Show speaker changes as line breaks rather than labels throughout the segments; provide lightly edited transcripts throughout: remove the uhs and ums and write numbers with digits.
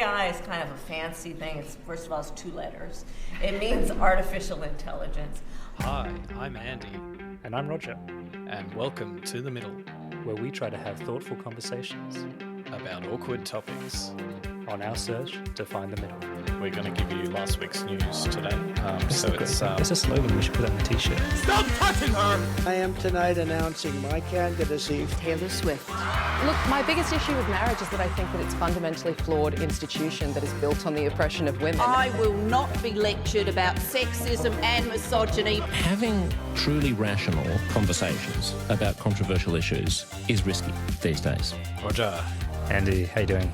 AI is kind of a fancy thing. It's, first of all, it's 2 letters. It means artificial intelligence.
Hi, I'm Andy.
And I'm Roger.
And welcome to The Middle,
where we try to have thoughtful conversations
about awkward topics
on our search to find the middle.
We're going to give you last week's news today.
It's a slogan we should put on the t-shirt.
Stop touching her!
I am tonight announcing my candidacy.
Taylor Swift.
Look, my biggest issue with marriage is that I think that it's a fundamentally flawed institution that is built on the oppression of women.
I will not be lectured about sexism and misogyny.
Having truly rational conversations about controversial issues is risky these days.
Roger.
Andy, how you doing?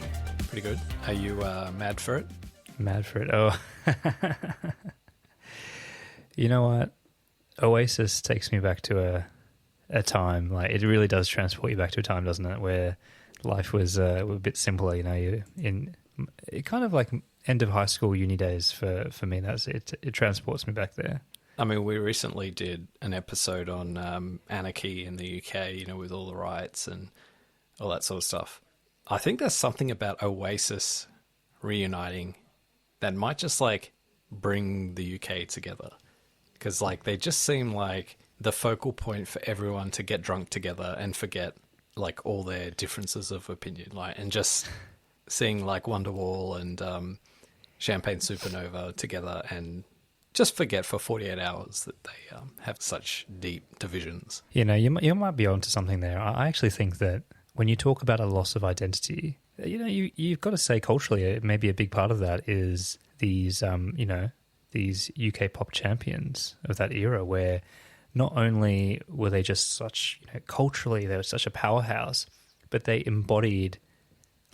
Pretty good. Are you mad for it?
Mad for it? Oh. You know what? Oasis takes me back to a time, like it really does transport you back to a time, doesn't it, where life was a bit simpler, you know, it kind of like end of high school, uni days for me. That's it. It transports me back there.
I mean, we recently did an episode on anarchy in the UK, you know, with all the riots and all that sort of stuff. I think there's something about Oasis reuniting that might just like bring the UK together, because like they just seem like the focal point for everyone to get drunk together and forget like all their differences of opinion, like, and just seeing like Wonderwall and Champagne Supernova together and just forget for 48 hours that they have such deep divisions.
You know, you might be onto something there. I actually think that when you talk about a loss of identity, you know, you've got to say culturally, maybe a big part of that is these, you know, these UK pop champions of that era, where not only were they just such, you know, culturally, they were such a powerhouse, but they embodied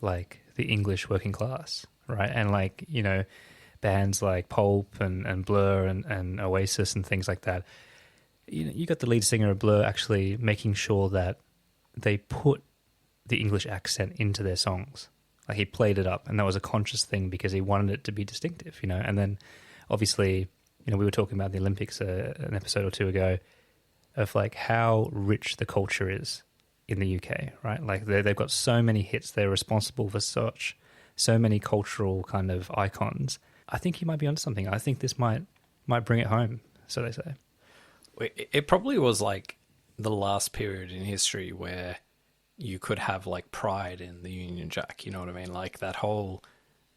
like the English working class, right? And like, you know, bands like Pulp and Blur and Oasis and things like that. You know, you got the lead singer of Blur actually making sure that they put the English accent into their songs. Like he played it up, and that was a conscious thing because he wanted it to be distinctive, you know. And then obviously, you know, we were talking about the Olympics an episode or two ago of like how rich the culture is in the UK, right? Like they've got so many hits. They're responsible for so many cultural kind of icons. I think you might be onto something. I think this might bring it home, so they say.
It probably was like the last period in history where you could have like pride in the Union Jack, you know what I mean? Like that whole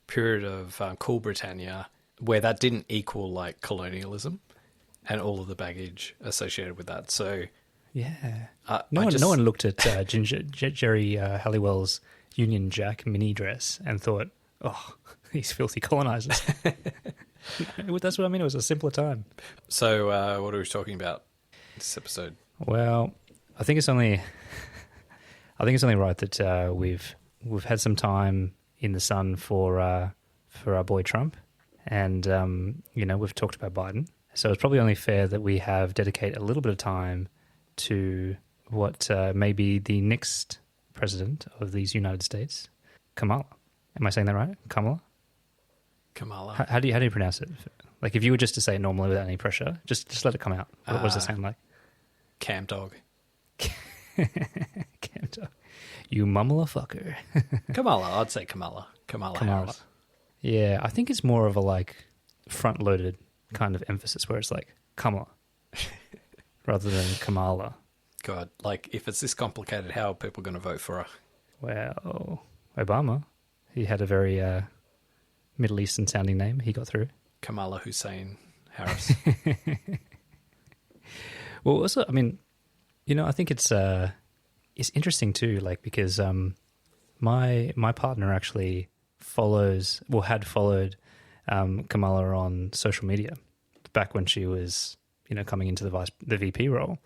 period of Cool Britannia where that didn't equal like colonialism and all of the baggage associated with that. So
yeah, no one looked at Jerry Halliwell's Union Jack mini dress and thought, oh, these filthy colonizers. That's what I mean. It was a simpler time.
So what are we talking about this episode?
Well, I think it's only right that we've had some time in the sun for our boy Trump, and you know, we've talked about Biden. So it's probably only fair that we have dedicate a little bit of time to what may be the next president of these United States, Kamala. Am I saying that right? Kamala. How do you pronounce it? Like if you were just to say it normally without any pressure, just let it come out. What does it sound like?
Cam dog.
Cam dog. You mumble a fucker.
Kamala, I'd say Kamala Harris.
Yeah, I think it's more of a like front-loaded kind of emphasis where it's like Kamala rather than Kamala.
God, like if it's this complicated, how are people going to vote for her?
Well, Obama, he had a very Middle Eastern sounding name. He got through.
Kamala Hussein Harris.
Well, also, I mean, you know, I think it's interesting too, like because my partner actually had followed Kamala on social media back when she was, you know, coming into the VP role,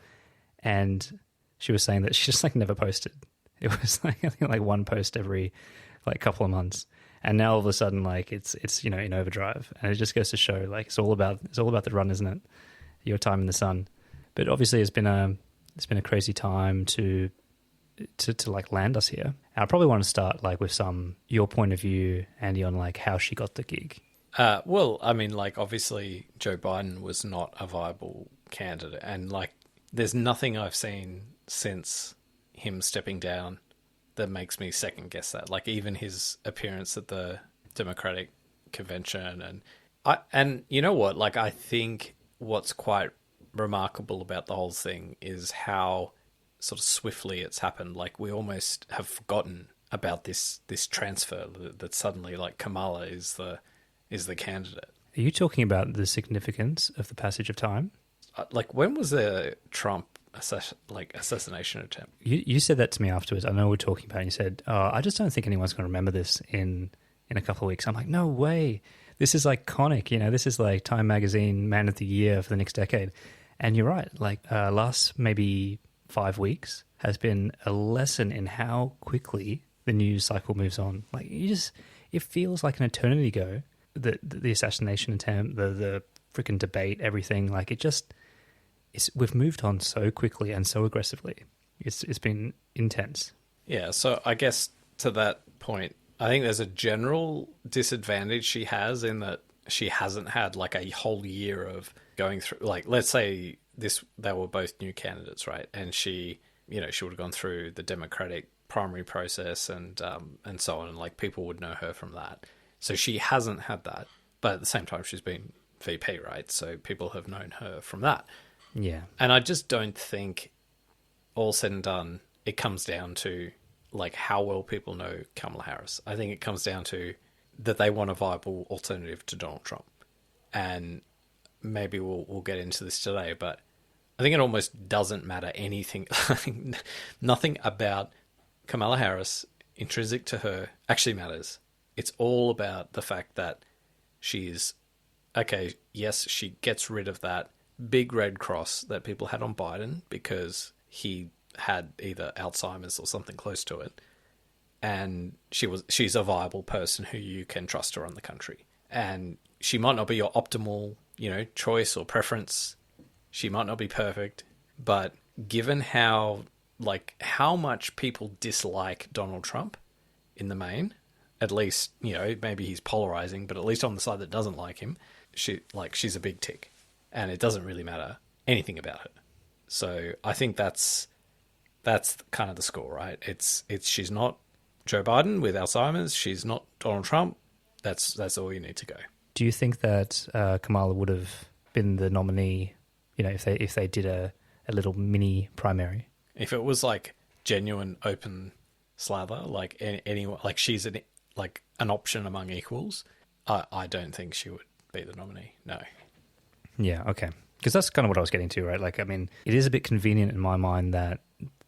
and she was saying that she just like never posted. It was like I think like one post every like couple of months, and now all of a sudden like it's you know in overdrive, and it just goes to show like it's all about the run, isn't it? Your time in the sun. But obviously it's been a crazy time to like land us here. And I probably want to start like with your point of view, Andy, on like how she got the gig.
Well, I mean, like obviously Joe Biden was not a viable candidate, and like there's nothing I've seen since him stepping down that makes me second guess that. Like even his appearance at the Democratic convention, and you know what? Like, I think what's quite remarkable about the whole thing is how sort of swiftly it's happened. Like, we almost have forgotten about this transfer that suddenly, like, Kamala is the candidate.
Are you talking about the significance of the passage of time?
Like, when was the Trump assassination attempt?
You said that to me afterwards. I know we're talking about it. And you said, "Oh, I just don't think anyone's going to remember this in a couple of weeks." I'm like, no way. This is iconic. You know, this is like Time Magazine Man of the Year for the next decade. And you're right. Like, last maybe 5 weeks has been a lesson in how quickly the news cycle moves on. Like, it feels like an eternity ago. The assassination attempt, the freaking debate, everything. Like, we've moved on so quickly and so aggressively. It's been intense.
Yeah, so I guess to that point, I think there's a general disadvantage she has in that she hasn't had like a whole year of going through, like, let's say they were both new candidates, right? And she would have gone through the Democratic primary process and so on, and like people would know her from that. So she hasn't had that, but at the same time she's been VP, right? So people have known her from that.
Yeah.
And I just don't think, all said and done, it comes down to like how well people know Kamala Harris. I think it comes down to that they want a viable alternative to Donald Trump. And maybe we'll get into this today, but I think it almost doesn't matter anything. Nothing about Kamala Harris, intrinsic to her, actually matters. It's all about the fact that she's, okay, yes, she gets rid of that big red cross that people had on Biden because he had either Alzheimer's or something close to it. And she's a viable person who you can trust to run the country. And she might not be your optimal, choice or preference. She might not be perfect, but given how much people dislike Donald Trump in the main, at least, maybe he's polarizing, but at least on the side that doesn't like him, she's a big tick. And it doesn't really matter anything about her. So I think that's kind of the score, right? It's she's not Joe Biden with Alzheimer's. She's not Donald Trump. That's all you need to go.
Do you think that Kamala would have been the nominee, if they did a little mini primary?
If it was like genuine open slather, like anyone, like she's an option among equals, I don't think she would be the nominee. No.
Yeah, okay. Because that's kind of what I was getting to, right? Like, I mean, it is a bit convenient in my mind that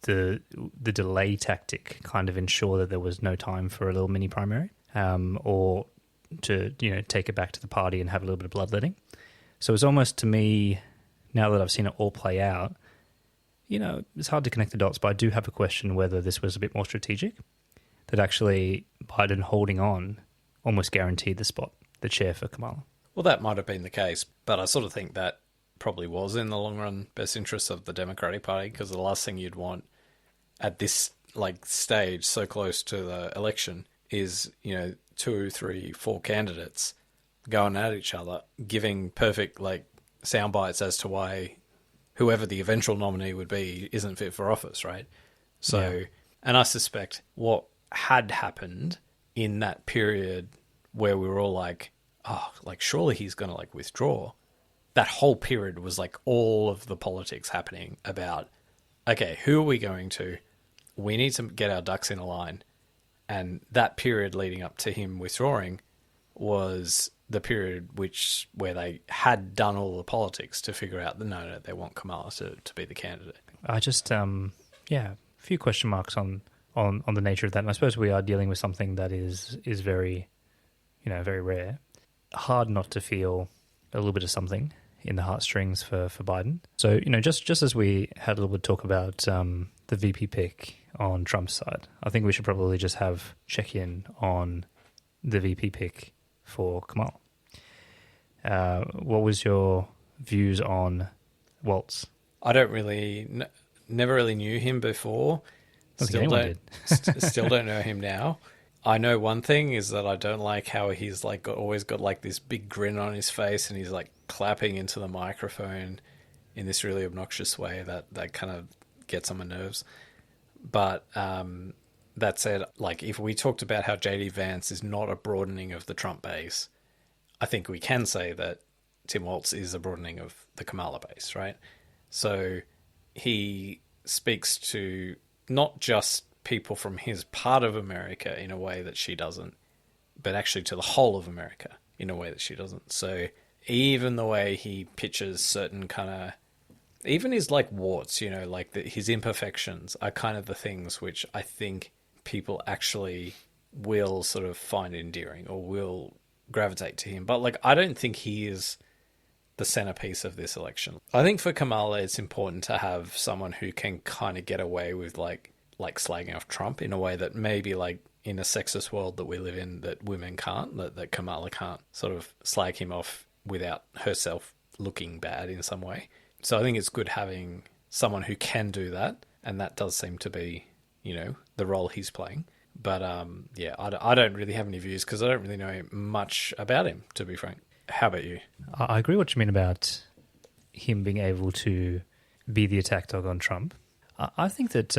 the delay tactic kind of ensured that there was no time for a little mini primary, or to, take it back to the party and have a little bit of bloodletting. So it's almost, to me, now that I've seen it all play out, it's hard to connect the dots, but I do have a question whether this was a bit more strategic, that actually Biden holding on almost guaranteed the spot, the chair for Kamala.
Well, that might have been the case, but I sort of think that probably was in the long run best interest of the Democratic Party, because the last thing you'd want at this stage so close to the election is 2, 3, 4 candidates going at each other, giving perfect sound bites as to why whoever the eventual nominee would be isn't fit for office, right? So, yeah. And I suspect what had happened in that period where we were all surely he's going to withdraw. That whole period was all of the politics happening about, okay, who are we going to? We need to get our ducks in a line. And that period leading up to him withdrawing was the period where they had done all the politics to figure out no, they want Kamala to be the candidate.
I just, a few question marks on the nature of that. And I suppose we are dealing with something that is very, very rare. Hard not to feel a little bit of something in the heartstrings for Biden. So, just as we had a little bit of talk about the VP pick on Trump's side, I think we should probably just have check-in on the VP pick for Kamala. What was your views on Waltz?
I don't really, never really knew him before. Still don't know him now. I know one thing is that I don't like how he's always got this big grin on his face, and he's clapping into the microphone in this really obnoxious way that kind of gets on my nerves. But that said, like, if we talked about how JD Vance is not a broadening of the Trump base, I think we can say that Tim Walz is a broadening of the Kamala base, right? So he speaks to not just people from his part of America in a way that she doesn't, but actually to the whole of America in a way that she doesn't. So even the way he pitches certain kind of, even his like warts, you know, like his imperfections are kind of the things which I think people actually will sort of find endearing or will gravitate to him. But like, I don't think he is the centerpiece of this election. I think for Kamala, it's important to have someone who can kind of get away with like slagging off Trump in a way that maybe like in a sexist world that we live in, that women can't, that Kamala can't sort of slag him off without herself looking bad in some way. So I think it's good having someone who can do that, and that does seem to be, you know, the role he's playing. But yeah, I don't really have any views because I don't really know much about him, to be frank. How about you?
I agree what you mean about him being able to be the attack dog on Trump. I think that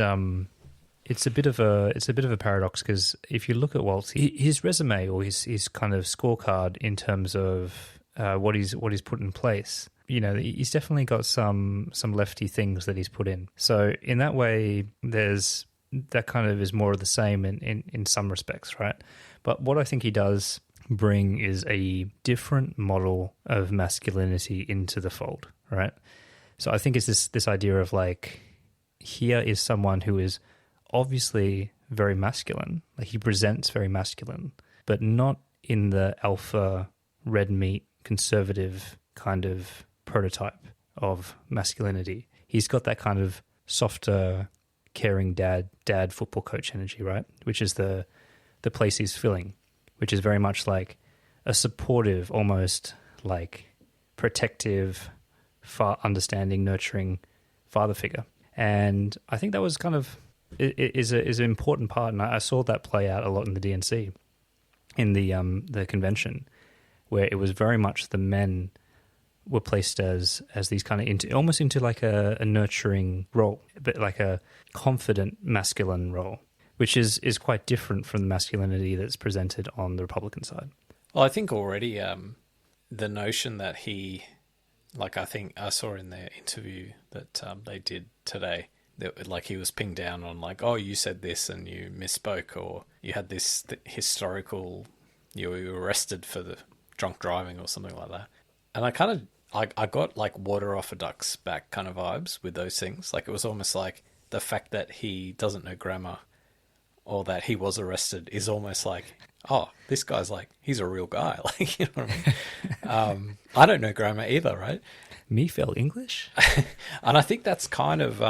it's a bit of a paradox, because if you look at Walz, his resume or his kind of scorecard in terms of what he's put in place, you know, he's definitely got some lefty things that he's put in. So in that way, that kind of is more of the same in some respects, right? But what I think he does bring is a different model of masculinity into the fold, right? So I think it's this idea of like, here is someone who is obviously very masculine, like he presents very masculine, but not in the alpha red meat conservative kind of prototype of masculinity. He's got that kind of softer, caring dad football coach energy, right? Which is the place he's filling, which is very much like a supportive, almost like protective, understanding, nurturing father figure. And I think that was kind of is an important part, and I saw that play out a lot in the DNC, in the convention, where it was very much the men were placed as these kind of almost into like a nurturing role, but like a confident masculine role, which is quite different from the masculinity that's presented on the Republican side.
Well, I think already the notion that he, like I think I saw in their interview that they did today, that like he was pinged down on like, oh, you said this and you misspoke, or you had this historical, you were arrested for the drunk driving or something like that. And I kind of, I got like water off a duck's back kind of vibes with those things. Like it was almost like the fact that he doesn't know grammar or that he was arrested is almost like, oh, this guy's like, he's a real guy. Like, you know what I mean? I don't know grammar either, right?
Me fell English?
And I think that's kind of,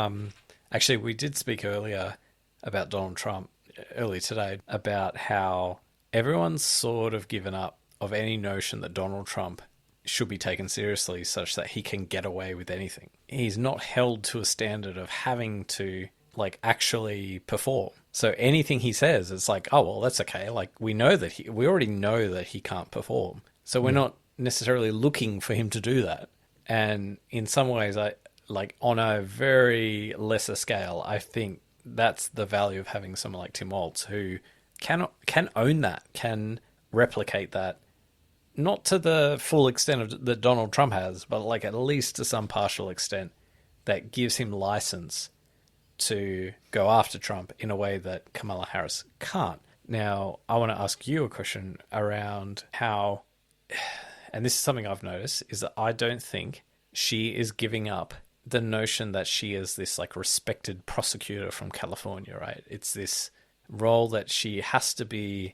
actually, we did speak earlier about Donald Trump, earlier today, about how everyone's sort of given up of any notion that Donald Trump should be taken seriously such that he can get away with anything. He's not held to a standard of having to like actually perform. So anything he says, it's like, oh, well, that's okay. Like we already know that he can't perform. So we're not necessarily looking for him to do that. And in some ways, I like on a very lesser scale, I think that's the value of having someone like Tim Walz who can own that, can replicate that. Not to the full extent that Donald Trump has, but like at least to some partial extent that gives him license to go after Trump in a way that Kamala Harris can't. Now, I want to ask you a question around how, and this is something I've noticed, is that I don't think she is giving up the notion that she is this like respected prosecutor from California, right? It's this role that she has to be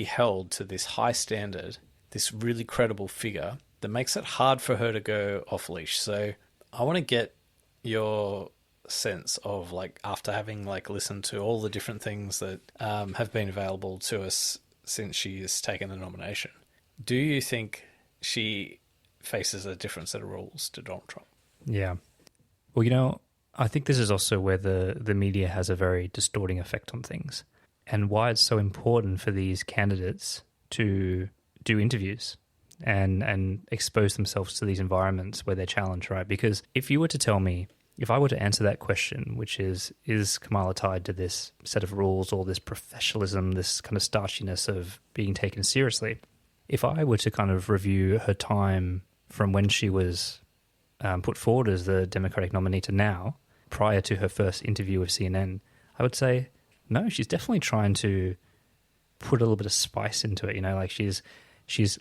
held to this high standard, this really credible figure that makes it hard for her to go off leash. So I want to get your sense of like, after having like listened to all the different things that have been available to us since she has taken the nomination, do you think she faces a different set of rules to Donald Trump?
Yeah. Well, you know, I think this is also where the media has a very distorting effect on things, and why it's so important for these candidates to do interviews and expose themselves to these environments where they're challenged, right? Because if you were to tell me if I were to answer that question, which is Kamala tied to this set of rules or this professionalism, this kind of starchiness of being taken seriously? If I were to kind of review her time from when she was put forward as the Democratic nominee to now, prior to her first interview with CNN, I would say, no, she's definitely trying to put a little bit of spice into it. You know, like she's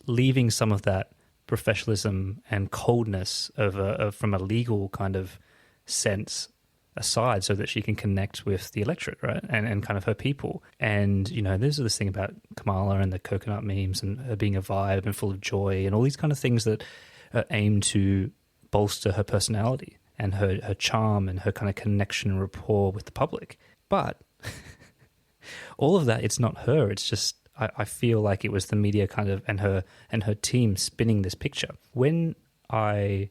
leaving some of that professionalism and coldness of from a legal kind of sense aside so that she can connect with the electorate, right? And kind of her people. And, you know, there's this thing about Kamala and the coconut memes and her being a vibe and full of joy and all these kind of things that aim to bolster her personality and her charm and her kind of connection and rapport with the public. But all of that, it's not her. It's just, I feel like it was the media kind of and her team spinning this picture. When I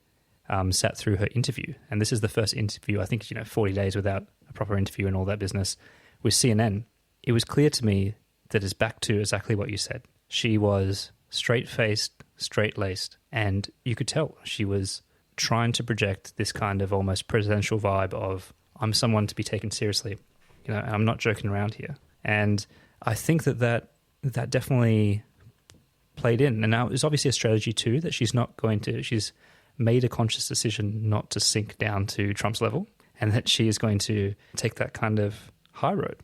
sat through her interview, and this is the first interview, I think, 40 days without a proper interview and all that business with CNN, it was clear to me that it's back to exactly what you said. She was straight-faced, straight-laced, and you could tell she was trying to project this kind of almost presidential vibe of, I'm someone to be taken seriously. I'm not joking around here. And I think that definitely played in. And now it's obviously a strategy too, that she's made a conscious decision not to sink down to Trump's level, and that she is going to take that kind of high road.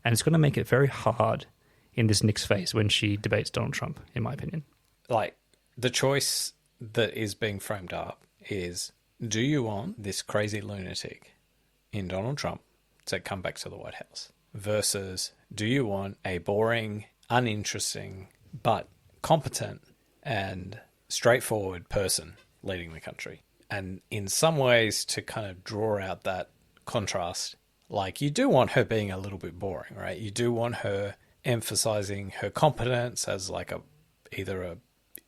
And it's going to make it very hard in this next phase when she debates Donald Trump, in my opinion.
Like, the choice that is being framed up is, do you want this crazy lunatic in Donald Trump to come back to the White House? Versus, do you want a boring, uninteresting, but competent and straightforward person leading the country? And in some ways, to kind of draw out that contrast, like, you do want her being a little bit boring, right? You do want her emphasizing her competence as like either a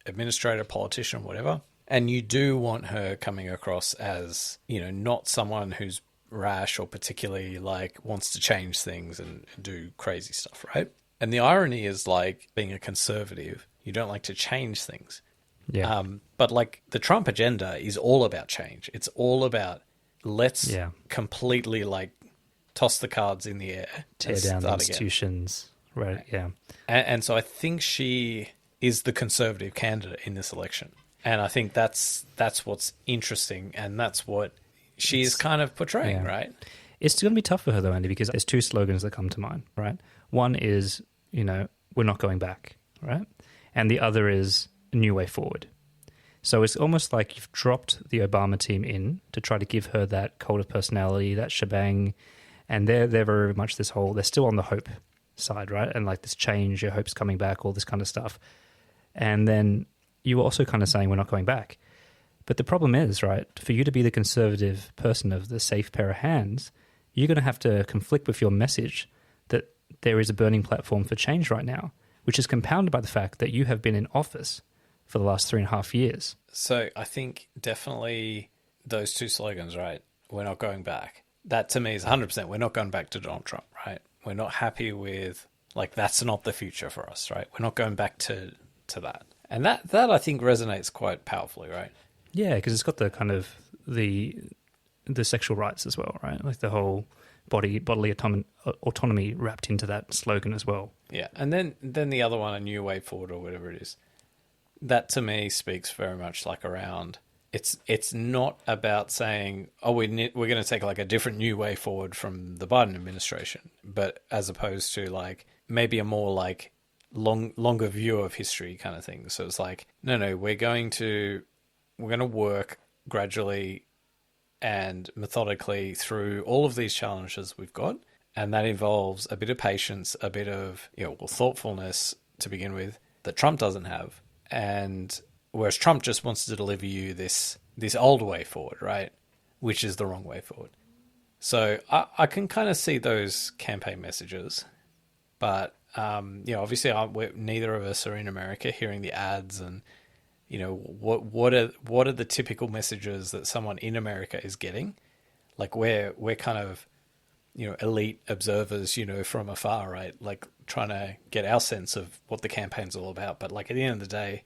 administrator, politician, whatever. And you do want her coming across as, not someone who's rash or particularly like wants to change things and do crazy stuff, right? And the irony is, like, being a conservative, you don't like to change things.
Yeah.
But like, the Trump agenda is all about change. It's all about let's completely like toss the cards in the air,
tear down the institutions, right? Yeah.
And so I think she is the conservative candidate in this election, and I think that's what's interesting, and that's what she is kind of portraying, right?
It's going to be tough for her though, Andy, because there's two slogans that come to mind, right? One is, we're not going back, right? And the other is a new way forward. So it's almost like you've dropped the Obama team in to try to give her that cult of personality, that shebang, and they're very much they're still on the hope side, right? And like this change, your hope's coming back, all this kind of stuff. And then you were also kind of saying we're not going back. But the problem is, right, for you to be the conservative person of the safe pair of hands, you're going to have to conflict with your message that there is a burning platform for change right now, which is compounded by the fact that you have been in office for the last 3.5 years.
So I think definitely those two slogans, right, we're not going back. That to me is 100%. We're not going back to Donald Trump, right? We're not happy with, like, that's not the future for us, right? We're not going back to that. And that I think resonates quite powerfully, right?
Yeah, because it's got the kind of the sexual rights as well, right? Like the whole bodily autonomy wrapped into that slogan as well.
Yeah, and then the other one, a new way forward or whatever it is, that to me speaks very much like around. It's not about saying, oh, we're going to take like a different new way forward from the Biden administration, but as opposed to like maybe a more like longer view of history kind of thing. So it's like, no, we're going to work gradually and methodically through all of these challenges we've got. And that involves a bit of patience, a bit of thoughtfulness to begin with that Trump doesn't have. And whereas Trump just wants to deliver you this old way forward, right? Which is the wrong way forward. So I can kind of see those campaign messages. But, obviously neither of us are in America hearing the ads and, what are the typical messages that someone in America is getting? Like we're kind of, elite observers, from afar, right? Like trying to get our sense of what the campaign's all about. But like at the end of the day,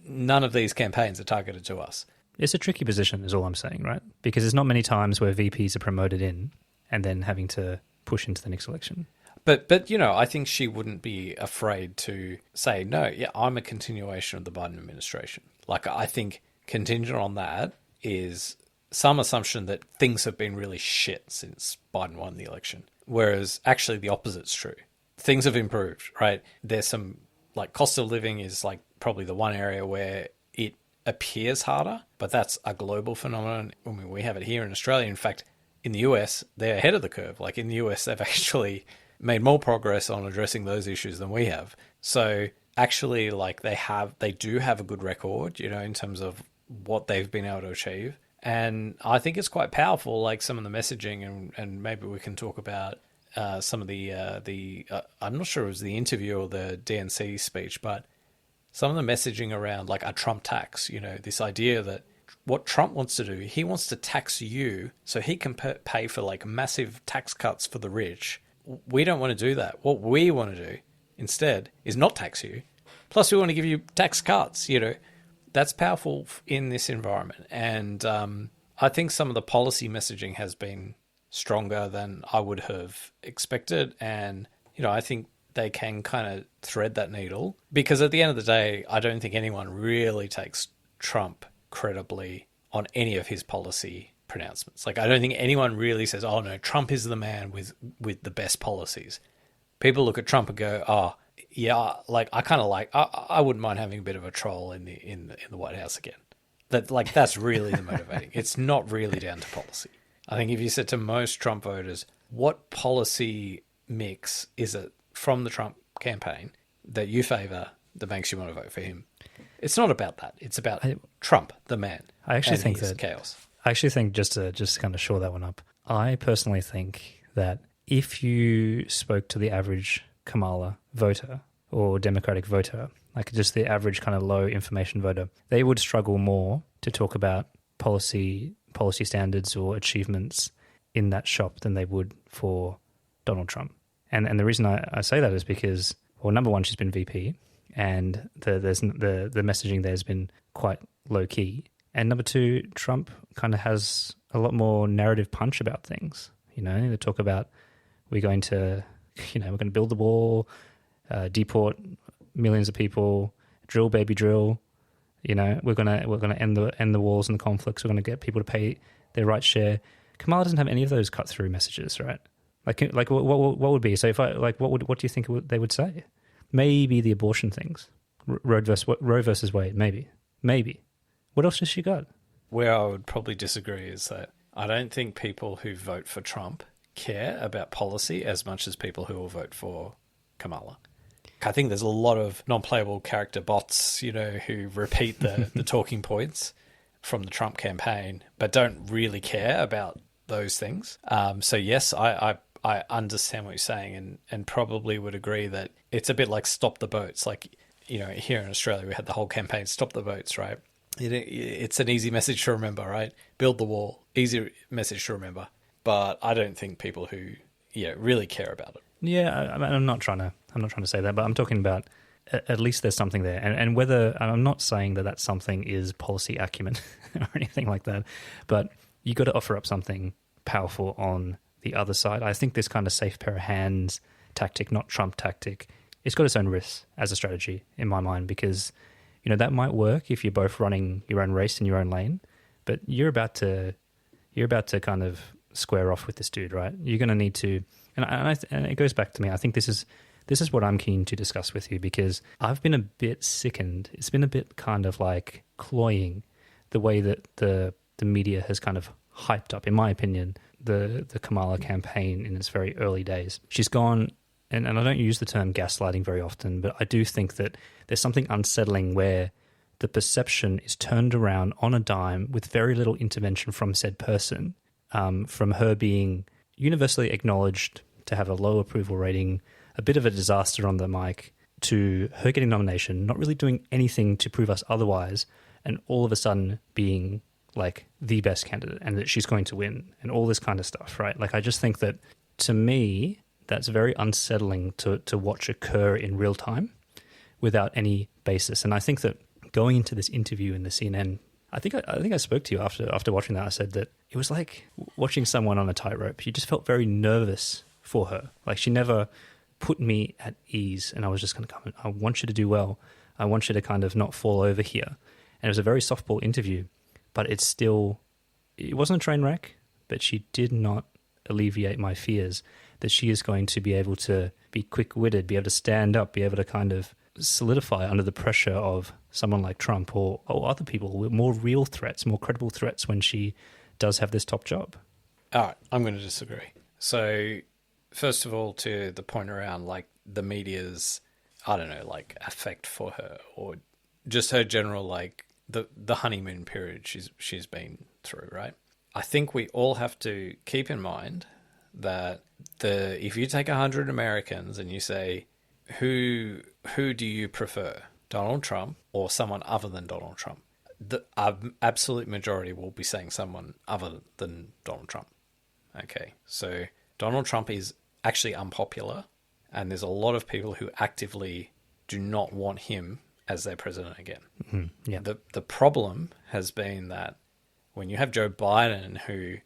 none of these campaigns are targeted to us.
It's a tricky position is all I'm saying, right? Because there's not many times where VPs are promoted in and then having to push into the next election.
But you know, I think she wouldn't be afraid to say, no, yeah, I'm a continuation of the Biden administration. Like, I think contingent on that is some assumption that things have been really shit since Biden won the election. Whereas actually the opposite's true. Things have improved, right? There's some, like, cost of living is like probably the one area where it appears harder, but that's a global phenomenon. I mean, we have it here in Australia. In fact, in the US, they're ahead of the curve. Like, in the US, they've actually made more progress on addressing those issues than we have. So actually, like, they do have a good record, you know, in terms of what they've been able to achieve. And I think it's quite powerful, like some of the messaging, and maybe we can talk about some of the I'm not sure it was the interview or the DNC speech, but some of the messaging around like a Trump tax, you know, this idea that what Trump wants to do, he wants to tax you so he can pay for like massive tax cuts for the rich. We don't want to do that. What we want to do instead is not tax you. Plus, we want to give you tax cuts. You know, that's powerful in this environment. And I think some of the policy messaging has been stronger than I would have expected. And, you know, I think they can kind of thread that needle, because at the end of the day, I don't think anyone really takes Trump credibly on any of his policy pronouncements. Like, I don't think anyone really says, oh no, Trump is the man with the best policies. People look at Trump and go, oh yeah, like I wouldn't mind having a bit of a troll in the White House again. That's really the motivating. It's not really down to policy. I think if you said to most Trump voters, what policy mix is it from the Trump campaign that you favor that makes you want to vote for him? It's not about that. It's about Trump, the man.
I actually
and
think
his
that
chaos.
I actually think, just to kind of shore that one up, I personally think that if you spoke to the average Kamala voter or Democratic voter, like just the average kind of low information voter, they would struggle more to talk about policy standards or achievements in that shop than they would for Donald Trump. And the reason I say that is because, well, number one, she's been VP, and the messaging there has been quite low key. And number two, Trump kind of has a lot more narrative punch about things. You know, they talk about we're going to build the wall, deport millions of people, drill baby drill. You know, we're gonna end the wars and the conflicts. We're gonna get people to pay their right share. Kamala doesn't have any of those cut through messages, right? Like what would be? So if what do you think they would say? Maybe the abortion things, Roe versus Wade, maybe. What else has she got?
Where I would probably disagree is that I don't think people who vote for Trump care about policy as much as people who will vote for Kamala. I think there's a lot of non-playable character bots, you know, who repeat the talking points from the Trump campaign, but don't really care about those things. So yes, I understand what you're saying, and probably would agree that it's a bit like stop the boats. Like, you know, here in Australia, we had the whole campaign, stop the boats, right? It's an easy message to remember, right? Build the wall, easy message to remember. But I don't think people who, really care about it.
Yeah, I'm not trying to say that, but I'm talking about at least there's something there, and whether I'm not saying that something is policy acumen or anything like that, but you got to offer up something powerful on the other side. I think this kind of safe pair of hands tactic, not Trump tactic, it's got its own risks as a strategy in my mind, because that might work if you're both running your own race in your own lane, but you're about to kind of square off with this dude, right? You're going to need to, and it goes back to me. I think this is what I'm keen to discuss with you, because I've been a bit sickened. It's been a bit kind of like cloying the way that the media has kind of hyped up, in my opinion, the Kamala campaign in its very early days. She's gone, and I don't use the term gaslighting very often, but I do think that there's something unsettling where the perception is turned around on a dime with very little intervention from said person, from her being universally acknowledged to have a low approval rating, a bit of a disaster on the mic, to her getting nomination, not really doing anything to prove us otherwise, and all of a sudden being like the best candidate and that she's going to win and all this kind of stuff, right? Like, I just think that, to me, that's very unsettling to watch occur in real time without any basis. And I think that going into this interview in the CNN I think I spoke to you after watching that. I said that it was like watching someone on a tightrope. You just felt very nervous for her. Like, she never put me at ease, and I was just going to come. I want you to do well. I want you to kind of not fall over here. And it was a very softball interview, but it wasn't a train wreck, but she did not alleviate my fears that she is going to be able to be quick-witted, be able to stand up, be able to kind of solidify under the pressure of someone like Trump or other people with more real threats, more credible threats when she does have this top job.
All right, I'm going to disagree. So, first of all, to the point around like the media's, I don't know, like affect for her, or just her general like the honeymoon period she's been through, right? I think we all have to keep in mind that if you take 100 Americans and you say, who do you prefer, Donald Trump or someone other than Donald Trump? The absolute majority will be saying someone other than Donald Trump. Okay, so Donald Trump is actually unpopular, and there's a lot of people who actively do not want him as their president again.
Mm-hmm. Yeah.
The problem has been that when you have Joe Biden, who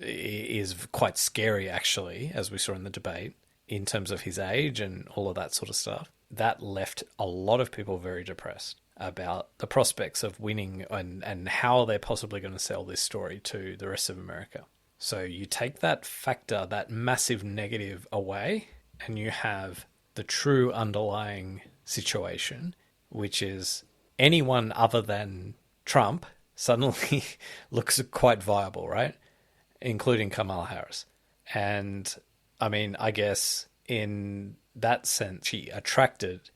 is quite scary actually, as we saw in the debate, in terms of his age and all of that sort of stuff, that left a lot of people very depressed about the prospects of winning and how they're possibly going to sell this story to the rest of America. So you take that factor, that massive negative away, and you have the true underlying situation, which is anyone other than Trump suddenly looks quite viable, right? Including Kamala Harris. And I mean, I guess in that sense, she attracted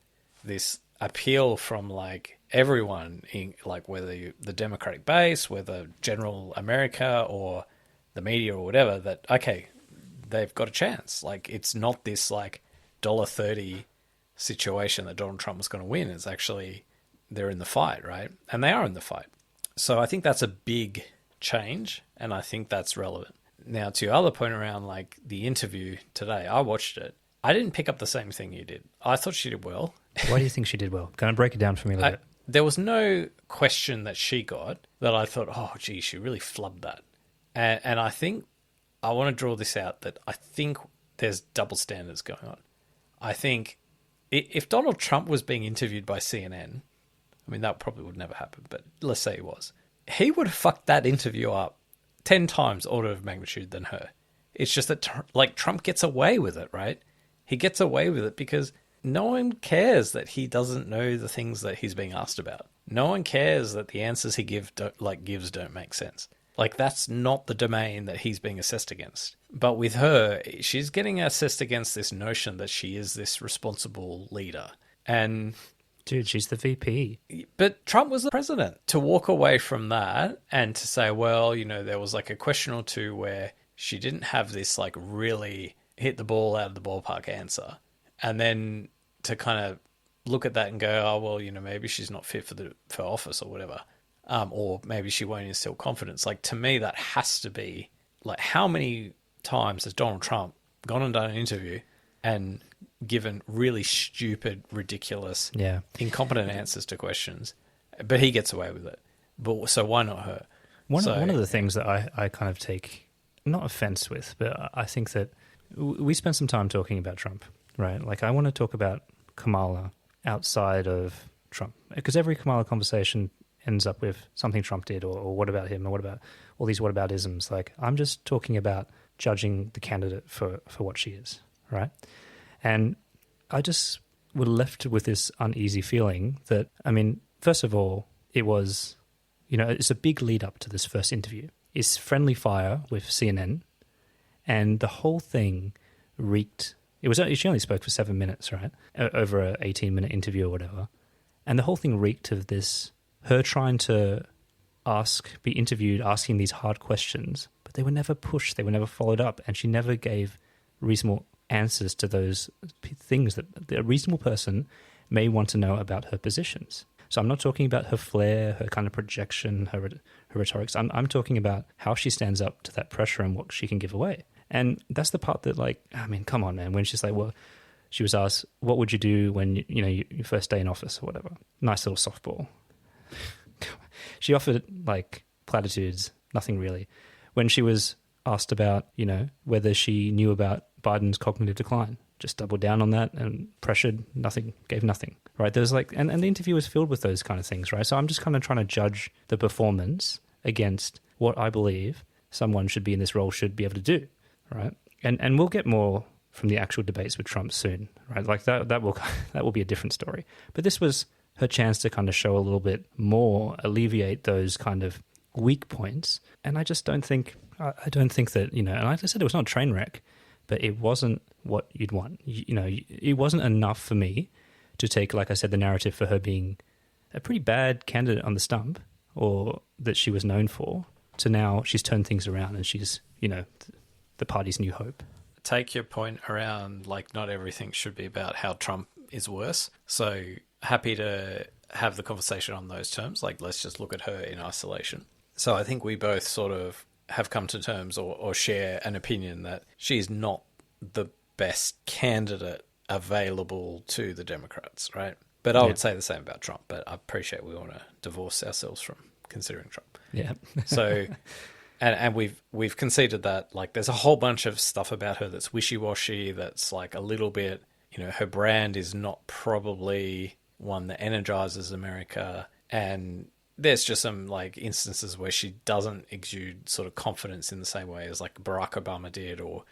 this appeal from like everyone, in like whether the Democratic base, whether general America or the media or whatever, that, okay, they've got a chance. Like, it's not this like $1.30 situation that Donald Trump was going to win. It's actually, they're in the fight, right? And they are in the fight. So I think that's a big change, and I think that's relevant. Now, to your other point around like the interview today, I watched it. I didn't pick up the same thing you did. I thought she did well.
Why do you think she did well? Can I break it down for me a little bit?
There was no question that she got that I thought, oh, gee, she really flubbed that. And I think I want to draw this out, that I think there's double standards going on. I think if Donald Trump was being interviewed by CNN, I mean, that probably would never happen, but let's say he was, he would have fucked that interview up 10 times order of magnitude than her. It's just that like Trump gets away with it, right? He gets away with it because no one cares that he doesn't know the things that he's being asked about. No one cares that the answers he gives don't make sense. Like, that's not the domain that he's being assessed against. But with her, she's getting assessed against this notion that she is this responsible leader. And
dude, she's the VP.
But Trump was the president. To walk away from that and to say, well, you know, there was like a question or two where she didn't have this like really hit the ball out of the ballpark answer. And then to kind of look at that and go, oh, well, you know, maybe she's not fit for office or whatever. Or maybe she won't instill confidence. Like, to me, that has to be like, how many times has Donald Trump gone and done an interview and given really stupid, ridiculous, incompetent answers to questions, but he gets away with it. But so why not her?
One of the things that I kind of take not offense with, but I think that we spent some time talking about Trump, right? Like, I want to talk about Kamala outside of Trump, because every Kamala conversation ends up with something Trump did, or what about him, or what about all these whataboutisms. Like, I'm just talking about judging the candidate for what she is, right? And I just was left with this uneasy feeling that, I mean, first of all, it was, you know, it's a big lead up to this first interview. It's friendly fire with CNN, and the whole thing reeked. She only spoke for 7 minutes, right? Over a 18-minute interview or whatever. And the whole thing reeked of this, her trying to be interviewed, asking these hard questions, but they were never pushed, they were never followed up, and she never gave reasonable answers to those things that a reasonable person may want to know about her positions. So I'm not talking about her flair, her kind of projection, her rhetorics. I'm talking about how she stands up to that pressure and what she can give away. And that's the part that, like, I mean, come on, man. When she's like, well, she was asked, what would you do when, you know, your first day in office or whatever? Nice little softball. she offered like platitudes, nothing really. When she was asked about, whether she knew about Biden's cognitive decline, just doubled down on that and pressured, nothing, gave nothing, right? There's like, and the interview was filled with those kind of things, right? So I'm just kind of trying to judge the performance against what I believe someone should be in this role should be able to do, right? And we'll get more from the actual debates with Trump soon, right? Like that will be a different story. But this was her chance to kind of show a little bit more, alleviate those kind of weak points. And I just don't think that, and like I said, it was not a train wreck, but it wasn't what you'd want. It wasn't enough for me to take, like I said, the narrative for her being a pretty bad candidate on the stump, or that she was known for, to now she's turned things around and she's, the party's new hope.
Take your point around, like, not everything should be about how Trump is worse. So happy to have the conversation on those terms. Like, let's just look at her in isolation. So I think we both sort of have come to terms or share an opinion that she's not the best candidate available to the Democrats, right? But I would say the same about Trump, but I appreciate we want to divorce ourselves from considering Trump.
Yeah.
So, and we've conceded that, like, there's a whole bunch of stuff about her that's wishy-washy, that's like a little bit, her brand is not probably one that energizes America, and there's just some like instances where she doesn't exude sort of confidence in the same way as like Barack Obama did, or,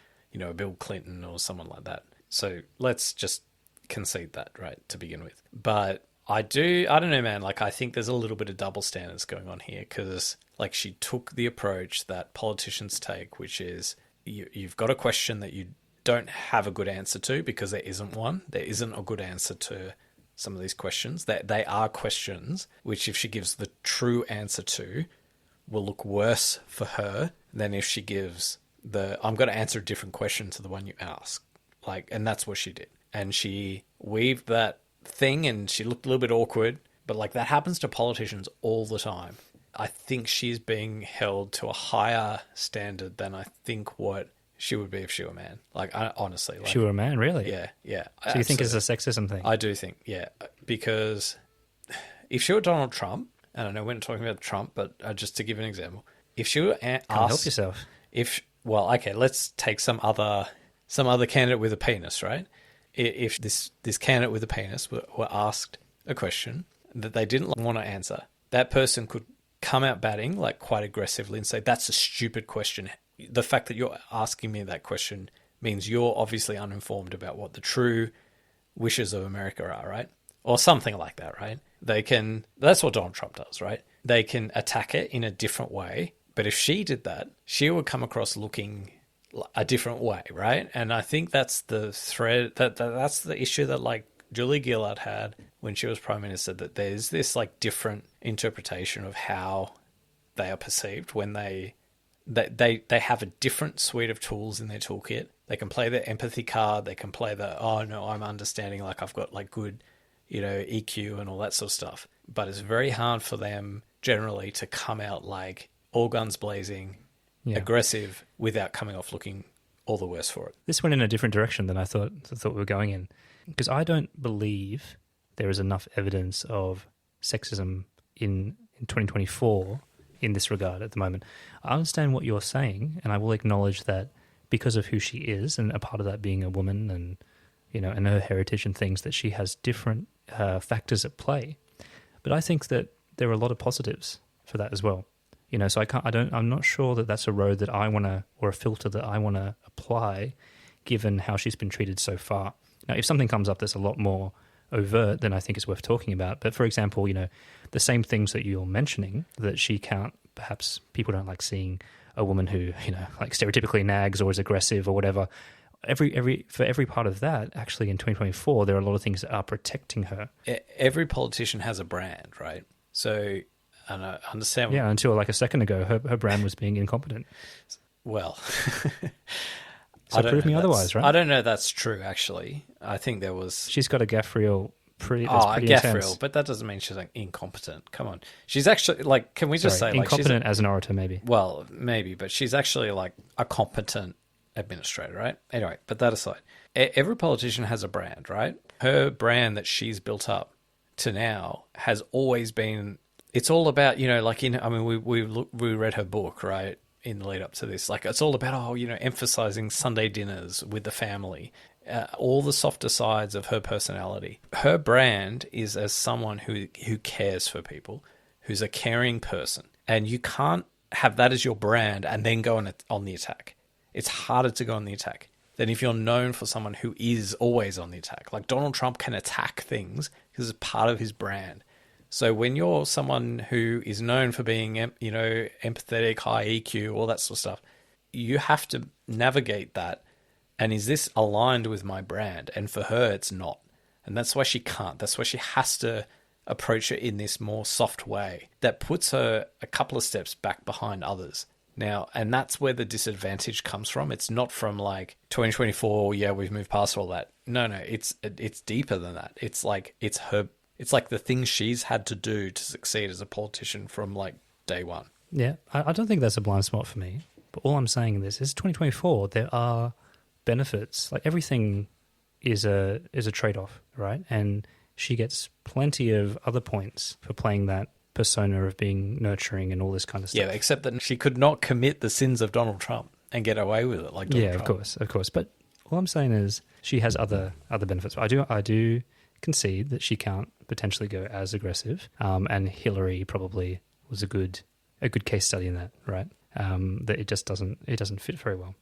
Bill Clinton or someone like that. So let's just concede that, right, to begin with. But I don't know, man, like, I think there's a little bit of double standards going on here, because like she took the approach that politicians take, which is you've got a question that you don't have a good answer to because there isn't one. There isn't a good answer to some of these questions. That they are questions which, if she gives the true answer to, will look worse for her than if she gives I'm going to answer a different question to the one you asked. Like, and that's what she did. And she weaved that thing, and she looked a little bit awkward, but like that happens to politicians all the time. I think she's being held to a higher standard than I think what she would be if she were a man. Like, honestly. Like,
she were a man, really?
Yeah.
So you think it's a sexism thing?
I do think, yeah. Because if she were Donald Trump, and I know we're not talking about Trump, but just to give an example, if she were asked...
Can't help yourself.
Let's take some other candidate with a penis, right? If this candidate with a penis were asked a question that they didn't want to answer, that person could come out batting, like, quite aggressively, and say, that's a stupid question. The fact that you're asking me that question means you're obviously uninformed about what the true wishes of America are, right? Or something like that, right? That's what Donald Trump does, right? They can attack it in a different way. But if she did that, she would come across looking a different way, right? And I think that's the thread, that's the issue that, like, Julie Gillard had when she was Prime Minister, that there's this, like, different interpretation of how they are perceived when they have a different suite of tools in their toolkit. They can play the empathy card. They can play the, oh, no, I'm understanding, like, I've got, like, good, EQ and all that sort of stuff. But it's very hard for them generally to come out, like, all guns blazing, aggressive, without coming off looking all the worse for it.
This went in a different direction than I thought we were going in, because I don't believe there is enough evidence of sexism in 2024 in this regard at the moment. I understand what you're saying, and I will acknowledge that because of who she is, and a part of that being a woman, and and her heritage and things, that she has different factors at play. But I think that there are a lot of positives for that as well. So I'm not sure that that's a road that I want to, or a filter that I want to apply, given how she's been treated so far. Now, if something comes up that's a lot more overt, then I think it's worth talking about. But for example, the same things that you're mentioning, that she can't, perhaps people don't like seeing a woman who, like stereotypically nags or is aggressive or whatever. For every part of that, actually in 2024, there are a lot of things that are protecting her.
Every politician has a brand, right? So... And I understand.
Yeah, until like a second ago, her brand was being incompetent.
Well,
so prove me otherwise, right?
I don't know that's true, actually. I think there was...
She's got a gaff reel pretty
gaff
intense.
Reel, but that doesn't mean she's like incompetent. Come on. She's actually, like, can we just say...
incompetent as an orator, maybe.
Well, maybe, but she's actually like a competent administrator, right? Anyway, but that aside, every politician has a brand, right? Her brand that she's built up to now has always been... it's all about, like, I mean, we read her book, right, in the lead up to this. Like, it's all about, emphasizing Sunday dinners with the family, all the softer sides of her personality. Her brand is as someone who cares for people, who's a caring person. And you can't have that as your brand and then go on the attack. It's harder to go on the attack than if you're known for someone who is always on the attack. Like, Donald Trump can attack things because it's part of his brand. So when you're someone who is known for being, empathetic, high EQ, all that sort of stuff, you have to navigate that. And is this aligned with my brand? And for her, it's not. And that's why she can't. That's why she has to approach it in this more soft way that puts her a couple of steps back behind others. Now, and that's where the disadvantage comes from. It's not from like 2024, yeah, we've moved past all that. No, it's deeper than that. It's like the things she's had to do to succeed as a politician from like day one.
Yeah, I don't think that's a blind spot for me. But all I'm saying in this is 2024, there are benefits. Like, everything is a trade-off, right? And she gets plenty of other points for playing that persona of being nurturing and all this kind of stuff.
Yeah, except that she could not commit the sins of Donald Trump and get away with it like Donald Trump.
Of course. But all I'm saying is she has other benefits. I do concede that she can't potentially go as aggressive, and Hillary probably was a good case study in that, right? That it just doesn't fit very well.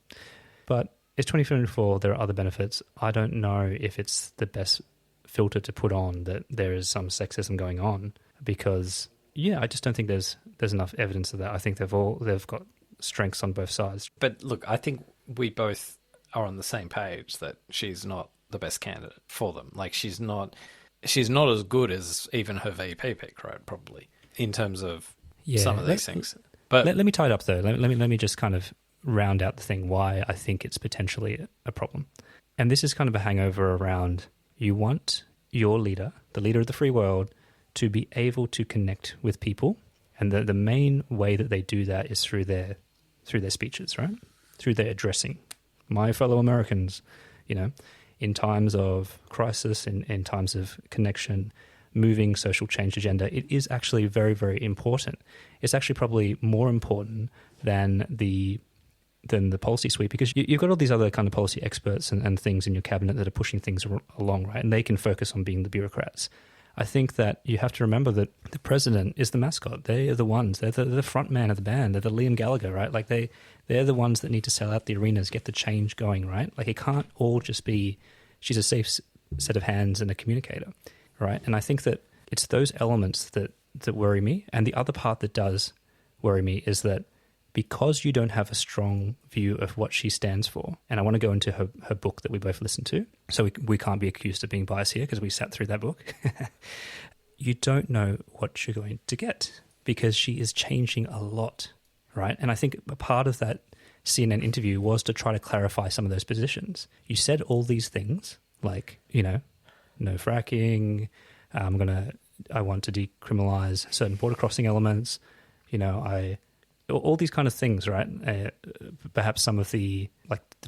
But it's 2024. There are other benefits. I don't know if it's the best filter to put on that there is some sexism going on, because I just don't think there's enough evidence of that. I think they've got strengths on both sides.
But look, I think we both are on the same page that she's not the best candidate for them. Like, she's not as good as even her VP pick, right? Probably in terms of some of these things. But
let me tie it up though. Let me just kind of round out the thing why I think it's potentially a problem. And this is kind of a hangover around, you want your leader, the leader of the free world, to be able to connect with people. And the main way that they do that is through their speeches, right? Through their addressing. My fellow Americans, in times of crisis, in times of connection, moving social change agenda, it is actually very, very important. It's actually probably more important than the policy suite, because you've got all these other kind of policy experts and things in your cabinet that are pushing things along, right? And they can focus on being the bureaucrats. I think that you have to remember that the president is the mascot. They are the ones. They're the front man of the band. They're the Liam Gallagher, right? Like, they're the ones that need to sell out the arenas, get the change going, right? Like, it can't all just be she's a safe set of hands and a communicator, right? And I think that it's those elements that worry me. And the other part that does worry me is that because you don't have a strong view of what she stands for, and I want to go into her book that we both listened to, so we can't be accused of being biased here because we sat through that book, you don't know what you're going to get because she is changing a lot, right? And I think a part of that CNN interview was to try to clarify some of those positions. You said all these things like, no fracking, I want to decriminalize certain border crossing elements, all these kind of things, right? Perhaps some of the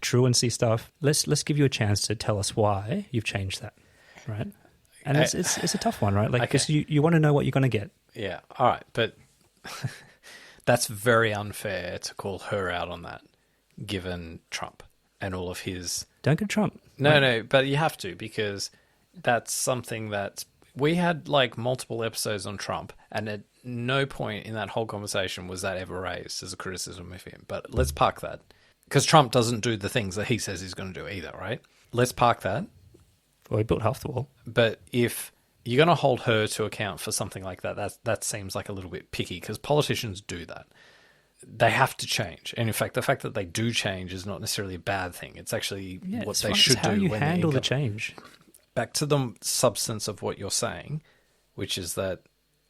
truancy stuff. Let's give you a chance to tell us why you've changed that, right? And it's a tough one, right? Like, because you want to know what you're going to get.
Yeah, all right, but that's very unfair to call her out on that, given Trump and all of his.
Don't get Trump.
No, but you have to, because that's something that we had like multiple episodes on Trump, and at no point in that whole conversation was that ever raised as a criticism of him. But let's park that, because Trump doesn't do the things that he says he's going to do either, right? Let's park that.
Well, he built half the wall.
But if you're going to hold her to account for something like that seems like a little bit picky, because politicians do that. They have to change. And in fact, the fact that they do change is not necessarily a bad thing. It's actually what they should do.
How you handle the change.
Back to the substance of what you're saying, which is that,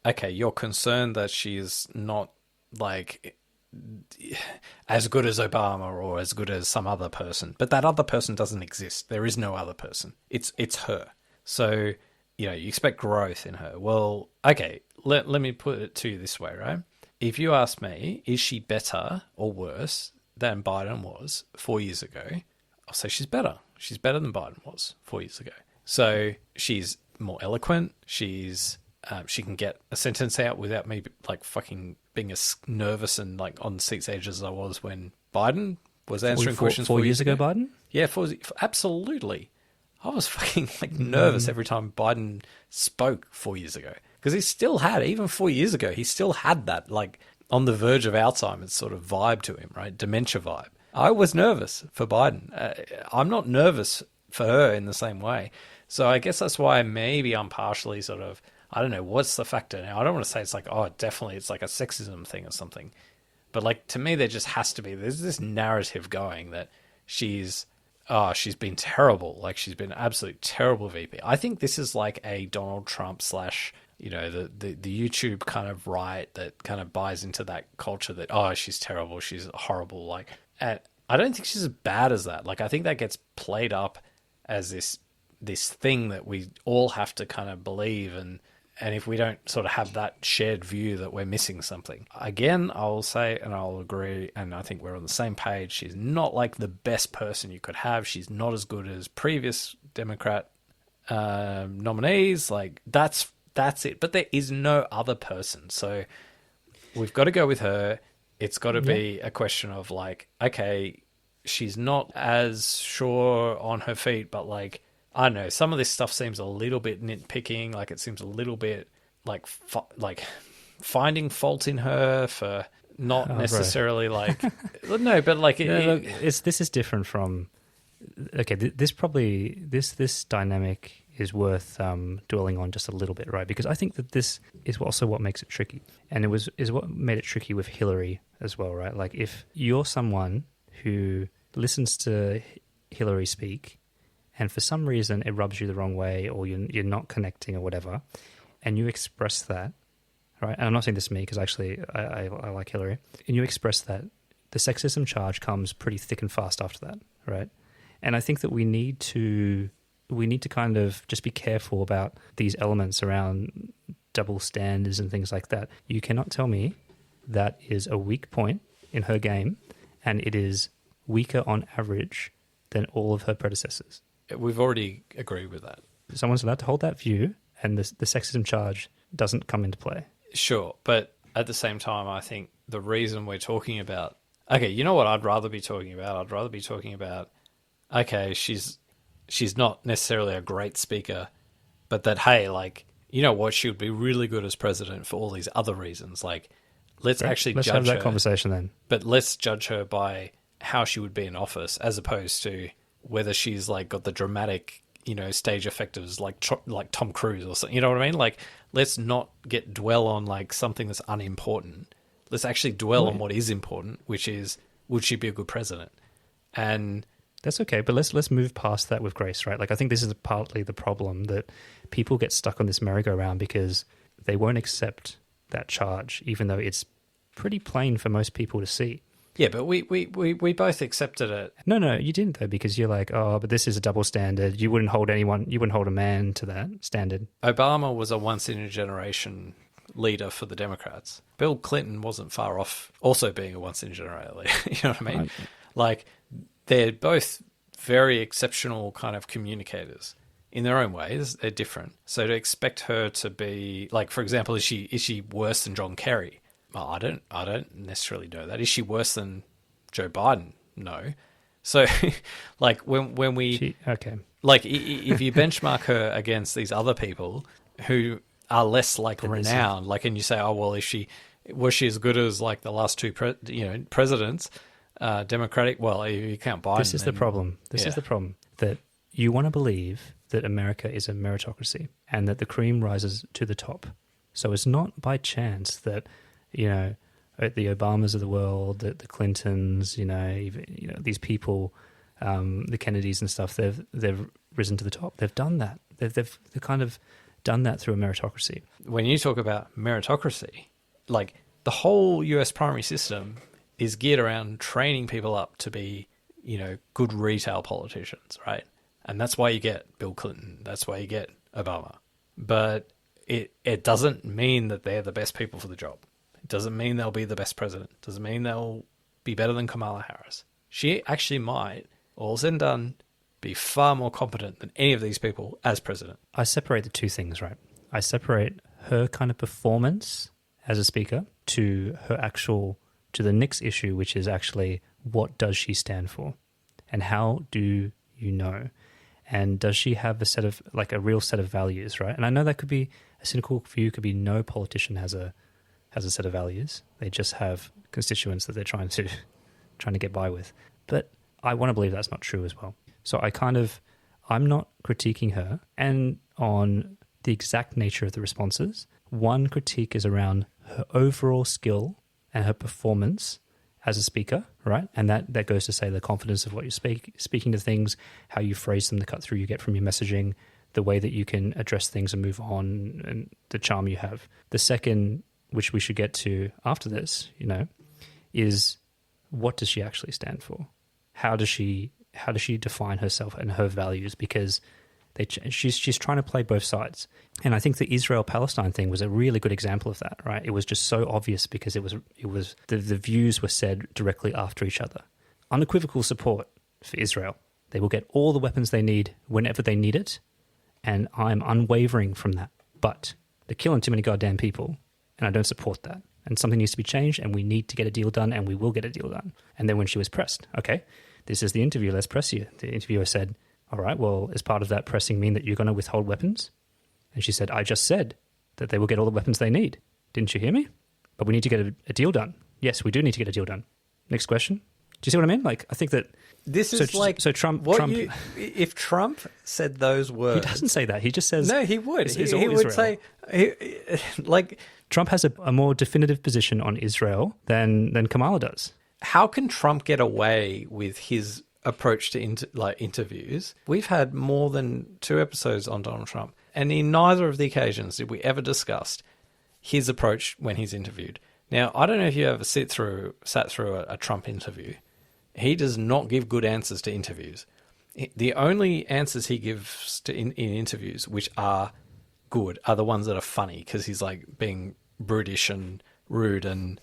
okay, you're concerned that she is not like as good as Obama or as good as some other person, but that other person doesn't exist. There is no other person. It's her. So, you expect growth in her. Well, okay, let me put it to you this way, right? If you ask me, is she better or worse than Biden was 4 years ago? I'll say she's better. She's better than Biden was 4 years ago. So she's more eloquent. She's she can get a sentence out without me like fucking being as nervous and like on seat's edge as I was when Biden was answering questions
4 years ago. Biden?
Yeah, absolutely. I was fucking like nervous every time Biden spoke 4 years ago because he still had, even 4 years ago, he still had that like on the verge of Alzheimer's sort of vibe to him, right? Dementia vibe. I was nervous for Biden. I'm not nervous for her in the same way. So I guess that's why maybe I'm partially sort of, I don't know, what's the factor now? I don't want to say it's like, oh, definitely it's like a sexism thing or something. But like to me, there just has to be, there's this narrative going that she's been terrible. Like she's been absolutely terrible VP. I think this is like a Donald Trump / the YouTube kind of right that kind of buys into that culture that, oh, she's terrible, she's horrible. Like, and I don't think she's as bad as that. Like, I think that gets played up as this thing that we all have to kind of believe, and if we don't sort of have that shared view that we're missing something. Again, I'll say, and I'll agree, and I think we're on the same page, she's not like the best person you could have. She's not as good as previous Democrat nominees. Like, that's it. But there is no other person. So we've got to go with her. It's got to be a question of like, okay, she's not as sure on her feet, but like, I don't know, some of this stuff seems a little bit nitpicking. Like it seems a little bit like finding fault in her for not necessarily like, no, but like
this is different from. Okay, this dynamic is worth dwelling on just a little bit, right? Because I think that this is also what makes it tricky, and is what made it tricky with Hillary as well, right? Like if you're someone who listens to Hillary speak, and for some reason it rubs you the wrong way, or you're not connecting or whatever, and you express that, right? And I'm not saying this to me because actually I like Hillary, and you express that, the sexism charge comes pretty thick and fast after that, right? And I think that we need to kind of just be careful about these elements around double standards and things like that. You cannot tell me that is a weak point in her game, and it is weaker on average than all of her predecessors.
We've already agreed with that.
Someone's allowed to hold that view, and the sexism charge doesn't come into play.
Sure, but at the same time, I think the reason we're talking about... Okay, you know what I'd rather be talking about? I'd rather be talking about, okay, she's not necessarily a great speaker, but that, hey, like, you know what, she would be really good as president for all these other reasons. Like, let's actually judge her.
Let's have that conversation then.
But let's judge her by how she would be in office, as opposed to whether she's like got the dramatic, stage effectives like Tom Cruise or something. You know what I mean? Like, let's not dwell on like something that's unimportant. Let's actually dwell on what is important, which is, would she be a good president? And
that's okay, but let's move past that with grace, right? Like, I think this is partly the problem, that people get stuck on this merry-go-round because they won't accept that charge, even though it's pretty plain for most people to see.
Yeah, but we both accepted it.
No, you didn't though, because you're like, oh, but this is a double standard. You wouldn't hold a man to that standard.
Obama was a once-in-a-generation leader for the Democrats. Bill Clinton wasn't far off also being a once-in-a-generation leader. You know what I mean? Like, they're both very exceptional kind of communicators in their own ways. They're different. So to expect her to be, like, for example, is she worse than John Kerry? Well, I don't necessarily know that. Is she worse than Joe Biden? No. So, like, when we like, if you benchmark her against these other people who are less like renowned, like, and you say, oh well, was she as good as like the last two presidents? Democratic, well, if you count Biden.
This is the problem. This is the problem, that you want to believe that America is a meritocracy and that the cream rises to the top. So it's not by chance that, the Obamas of the world, the Clintons, even, these people, the Kennedys and stuff, they've risen to the top. They've done that. They've kind of done that through a meritocracy.
When you talk about meritocracy, like, the whole US primary system is geared around training people up to be, good retail politicians, right? And that's why you get Bill Clinton. That's why you get Obama. But it doesn't mean that they're the best people for the job. It doesn't mean they'll be the best president. It doesn't mean they'll be better than Kamala Harris. She actually might, all said and done, be far more competent than any of these people as president.
I separate the two things, right? I separate her kind of performance as a speaker to to the next issue, which is actually what does she stand for, and how do you know, and does she have a real set of values, right? And I know that could be a cynical view, could be no politician has a set of values. They just have constituents that they're trying to get by with. But I want to believe that's not true as well. So I'm not critiquing her and on the exact nature of the responses. One critique is around her overall skill and her performance as a speaker, right? And that goes to say the confidence of what you're speaking to things, how you phrase them, the cut through you get from your messaging, the way that you can address things and move on, and the charm you have. The second, which we should get to after this, is what does she actually stand for? How does she define herself and her values? Because she's trying to play both sides. And I think the Israel-Palestine thing was a really good example of that, right? It was just so obvious because it was the views were said directly after each other. Unequivocal support for Israel. They will get all the weapons they need whenever they need it, and I'm unwavering from that. But they're killing too many goddamn people, and I don't support that. And something needs to be changed, and we need to get a deal done, and we will get a deal done. And then when she was pressed, okay, this is the interview, let's press you. The interviewer said, all right, well, as part of that pressing mean that you're going to withhold weapons? And she said, I just said that they will get all the weapons they need. Didn't you hear me? But we need to get a deal done. Yes, we do need to get a deal done. Next question. Do you see what I mean? Like, I think that
this is Trump. If Trump said those words,
he doesn't say that. He just says
no. He would. He would say
Trump has a more definitive position on Israel than Kamala does.
How can Trump get away with his approach to interviews? We've had more than 2 episodes on Donald Trump, and in neither of the occasions did we ever discuss his approach when he's interviewed. Now, I don't know if you ever sat through a Trump interview. He does not give good answers to interviews. The only answers he gives in interviews, which are good, are the ones that are funny, because he's like being brutish and rude and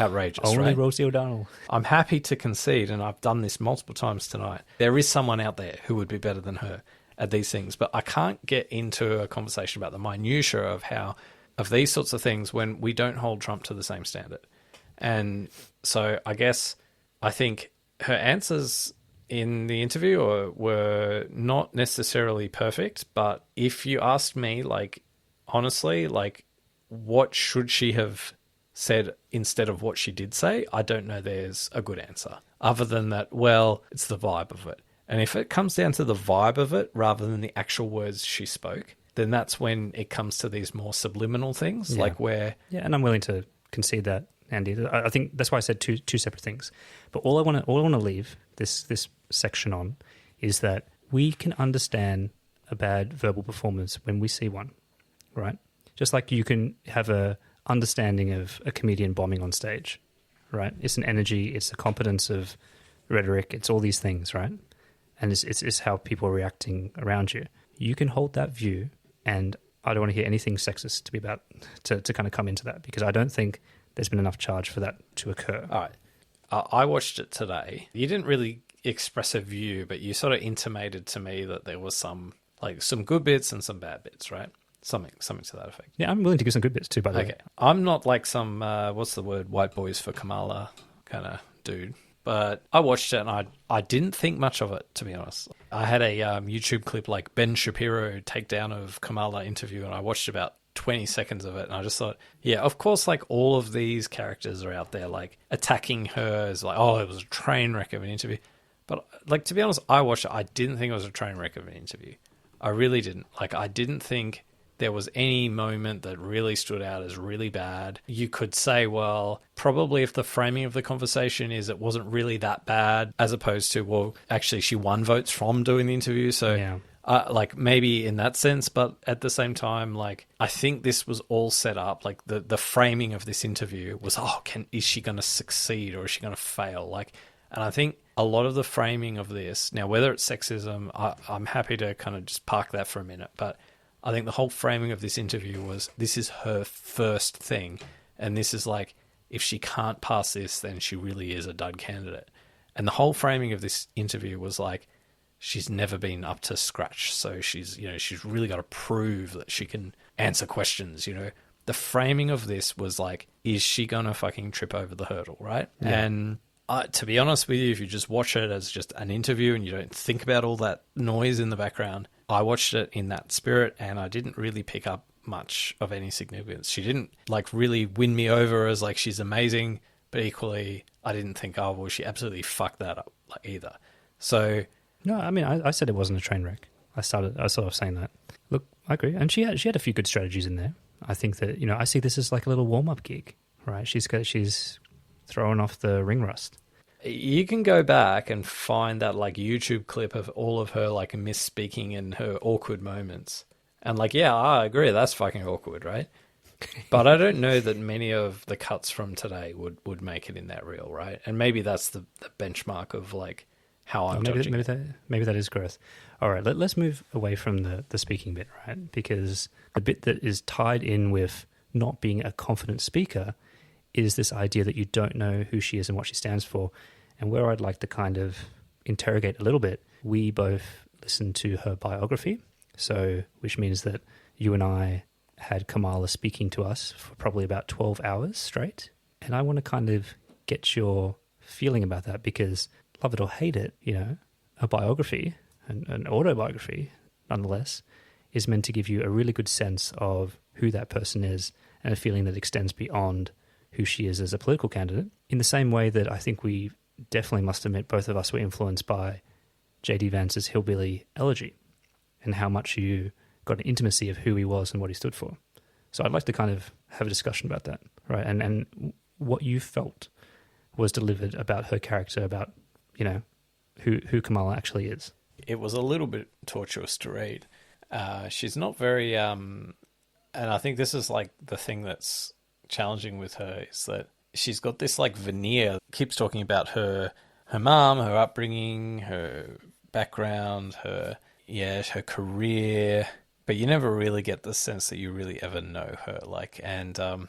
outrageous.
Only
right?
Rosie O'Donnell.
I'm happy to concede, and I've done this multiple times tonight, there is someone out there who would be better than her at these things, but I can't get into a conversation about the minutiae of these sorts of things when we don't hold Trump to the same standard. And so I think her answers in the interview were not necessarily perfect, but if you asked me, like, honestly, like, what should she have said instead of what she did say, I don't know there's a good answer. Other than that, well, it's the vibe of it. And if it comes down to the vibe of it rather than the actual words she spoke, then that's when it comes to these more subliminal things, like where...
Yeah, and I'm willing to concede that, Andy. I think that's why I said two separate things. But all I want to leave this section on is that we can understand a bad verbal performance when we see one, right? Just like you can have a understanding of a comedian bombing on stage, right? It's an energy, it's a competence of rhetoric, it's all these things, right? And it's how people are reacting around you. You can hold that view, and I don't want to hear anything sexist to be about to kind of come into that, because I don't think there's been enough charge for that to occur.
All right. I watched it today. You didn't really express a view, but you sort of intimated to me that there was some good bits and some bad bits, right? Something to that effect.
Yeah, I'm willing to give some good bits too, by the way.
Okay. I'm not like some, white boys for Kamala kind of dude. But I watched it and I didn't think much of it, to be honest. I had a YouTube clip like Ben Shapiro takedown of Kamala interview, and I watched about 20 seconds of it, and I just thought, yeah, of course, like, all of these characters are out there, like, attacking her as like, oh, it was a train wreck of an interview. But, like, to be honest, I watched it. I didn't think it was a train wreck of an interview. I really didn't. Like, I didn't think there was any moment that really stood out as really bad. You could say, well, probably if the framing of the conversation is it wasn't really that bad, as opposed to, well, actually she won votes from doing the interview. So,
yeah.
Like, maybe in that sense, but at the same time, like, I think this was all set up. Like, the framing of this interview was, is she going to succeed or is she going to fail? Like, and I think a lot of the framing of this, now, whether it's sexism, I'm happy to kind of just park that for a minute, but I think the whole framing of this interview was, this is her first thing. And this is like, if she can't pass this, then she really is a dud candidate. And the whole framing of this interview was like, she's never been up to scratch. So she's really got to prove that she can answer questions, The framing of this was like, is she going to fucking trip over the hurdle, right? Yeah. And to be honest with you, if you just watch it as just an interview and you don't think about all that noise in the background, I watched it in that spirit and I didn't really pick up much of any significance. She didn't like really win me over as like she's amazing, but equally I didn't think, oh, well, she absolutely fucked that up like either. So
no, I mean, I said it wasn't a train wreck. I sort of saying that. Look, I agree, and she had a few good strategies in there. I think that I see this as like a little warm up gig, right? She's throwing off the ring rust.
You can go back and find that like YouTube clip of all of her like misspeaking and her awkward moments. And like, yeah, I agree, that's fucking awkward, right? But I don't know that many of the cuts from today would make it in that reel, right? And maybe that's the benchmark of like how I'm judging it.
Maybe that is growth. All right, let's move away from the speaking bit, right? Because the bit that is tied in with not being a confident speaker is this idea that you don't know who she is and what she stands for. And where I'd like to kind of interrogate a little bit, we both listened to her biography, so which means that you and I had Kamala speaking to us for probably about 12 hours straight. And I want to kind of get your feeling about that because, love it or hate it, a biography, an autobiography, nonetheless, is meant to give you a really good sense of who that person is and a feeling that extends beyond who she is as a political candidate. In the same way that I think we definitely must admit both of us were influenced by J.D. Vance's Hillbilly Elegy and how much you got an intimacy of who he was and what he stood for. So I'd like to kind of have a discussion about that, right? And what you felt was delivered about her character, about, who Kamala actually is.
It was a little bit tortuous to read. She's not very... and I think this is like the thing that's challenging with her is that she's got this like veneer, keeps talking about her mom, her upbringing, her background, her career, but you never really get the sense that you really ever know her. Like, and to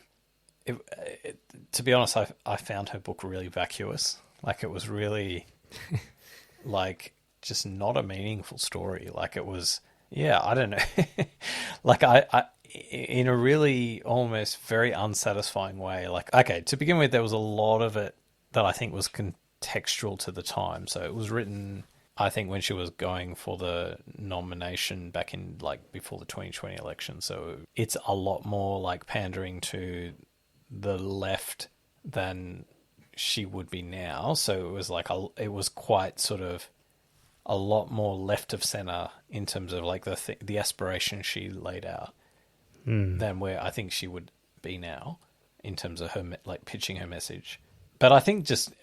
be honest, I found her book really vacuous. Like, it was really like just not a meaningful story. Like, it was, I don't know. Like, I in a really almost very unsatisfying way. Like, okay, to begin with, there was a lot of it that I think was contextual to the time. So it was written, I think, when she was going for the nomination back in like before the 2020 election. So it's a lot more like pandering to the left than she would be now. So it was like it was quite sort of a lot more left of center in terms of like the aspiration she laid out than where I think she would be now in terms of her like pitching her message. But I think just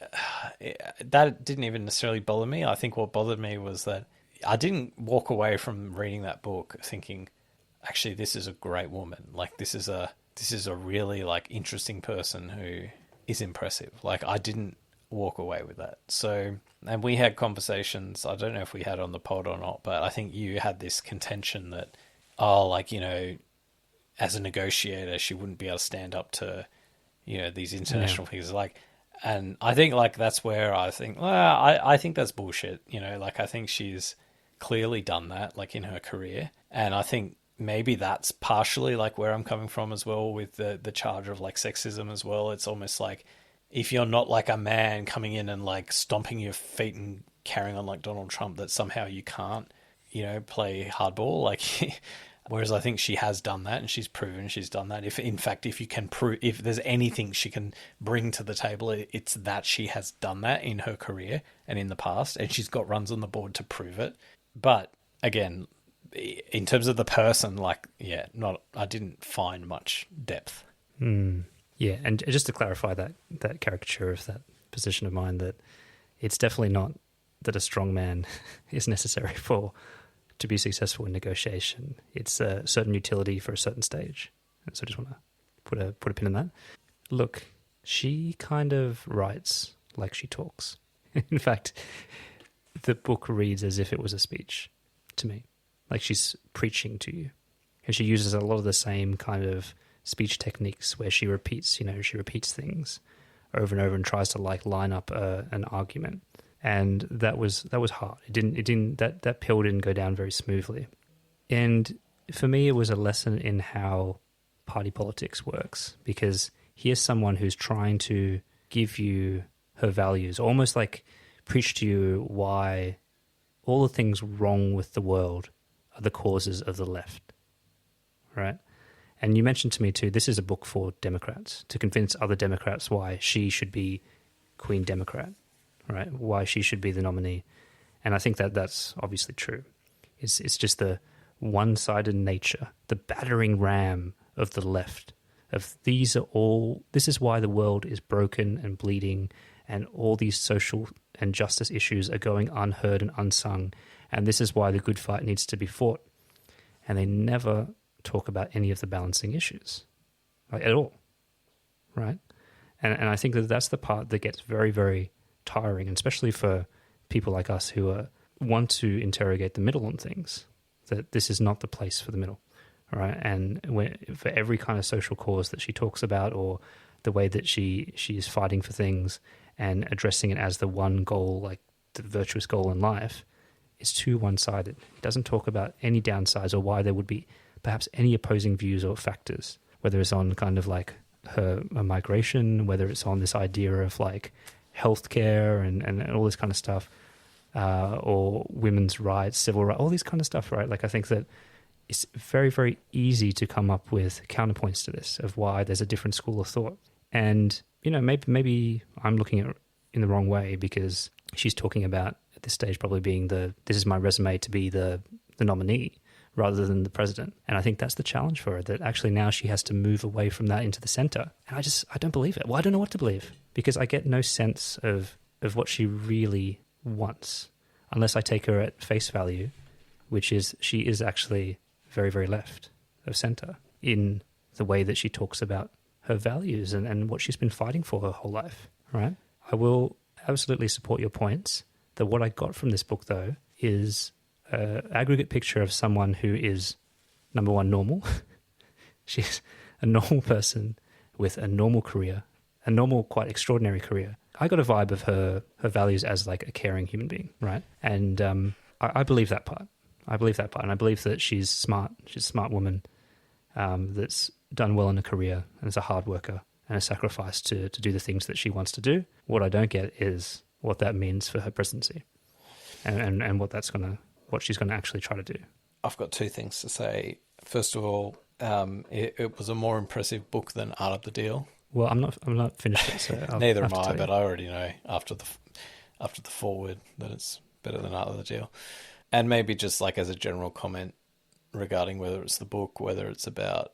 that didn't even necessarily bother me. I think what bothered me was that I didn't walk away from reading that book thinking, actually, this is a great woman. Like, this is a really like interesting person who is impressive. Like, I didn't walk away with that. So, and we had conversations, I don't know if we had on the pod or not, but I think you had this contention that, as a negotiator, she wouldn't be able to stand up to, these international figures. Like, and I think like that's where I think, I think that's bullshit. Like, I think she's clearly done that, like, in her career. And I think maybe that's partially like where I'm coming from as well with the charge of like sexism as well. It's almost like if you're not like a man coming in and like stomping your feet and carrying on like Donald Trump, that somehow you can't, play hardball. Like, whereas I think she has done that and she's proven she's done that. If you can prove, if there's anything she can bring to the table, it's that she has done that in her career and in the past, and she's got runs on the board to prove it. But again, in terms of the person, like, I didn't find much depth.
Yeah, and just to clarify that caricature of that position of mine, that it's definitely not that a strong man is necessary to be successful in negotiation. It's a certain utility for a certain stage. And so I just want to put a pin in that. Look, she kind of writes like she talks. In fact, the book reads as if it was a speech to me. Like she's preaching to you. And she uses a lot of the same kind of speech techniques where she repeats things over and over and tries to like line up an argument. And that was hard. That pill didn't go down very smoothly. And for me, it was a lesson in how party politics works, because here's someone who's trying to give you her values, almost like preach to you why all the things wrong with the world are the causes of the left, right? And you mentioned to me too, this is a book for Democrats, to convince other Democrats why she should be Queen Democrat, right? Why she should be the nominee. And I think that that's obviously true. It's just the one-sided nature, the battering ram of the left. This is why the world is broken and bleeding, and all these social and justice issues are going unheard and unsung. And this is why the good fight needs to be fought. And they never talk about any of the balancing issues, like at all, right? And I think that that's the part that gets very, very tiring, and especially for people like us who want to interrogate the middle on things, that this is not the place for the middle, right? And for every kind of social cause that she talks about, or the way that she is fighting for things and addressing it as the one goal, like the virtuous goal in life, is too one-sided. It doesn't talk about any downsides or why there would be perhaps any opposing views or factors, whether it's on kind of like her migration, whether it's on this idea of like healthcare and all this kind of stuff, or women's rights, civil rights, all these kind of stuff, right? Like I think that it's very, very easy to come up with counterpoints to this of why there's a different school of thought. And, you know, maybe I'm looking at it in the wrong way, because she's talking about at this stage probably being this is my resume to be the nominee rather than the president. And I think that's the challenge for her, that actually now she has to move away from that into the center. And I don't believe it. Well, I don't know what to believe, because I get no sense of what she really wants, unless I take her at face value, which is she is actually very, very left of center in the way that she talks about her values and what she's been fighting for her whole life, right? I will absolutely support your points. That what I got from this book, though, is an aggregate picture of someone who is, number one, normal. She's a normal person with a normal career, a normal, quite extraordinary career. I got a vibe of her values as like a caring human being, right? And I believe that part. I believe that part. And I believe that she's smart. She's a smart woman that's done well in a career and is a hard worker and a sacrifice to do the things that she wants to do. What I don't get is what that means for her presidency and what she's going to actually try to do.
I've got two things to say. First of all, it was a more impressive book than Art of the Deal.
Well, I'm not finished yet, so
Neither am I, but I already know after the foreword that it's better than Art of the Deal. And maybe just like as a general comment regarding whether it's the book, whether it's about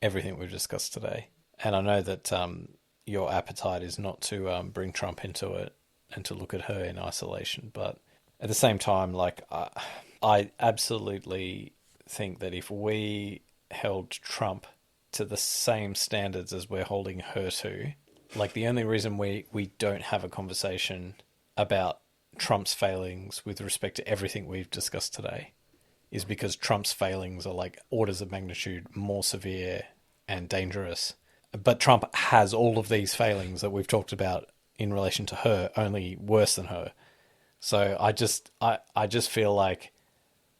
everything we've discussed today. And I know that your appetite is not to bring Trump into it and to look at her in isolation, but at the same time, like I absolutely think that if we held Trump to the same standards as we're holding her to, like the only reason we don't have a conversation about Trump's failings with respect to everything we've discussed today is because Trump's failings are like orders of magnitude more severe and dangerous. But Trump has all of these failings that we've talked about in relation to her, only worse than her. So I just feel like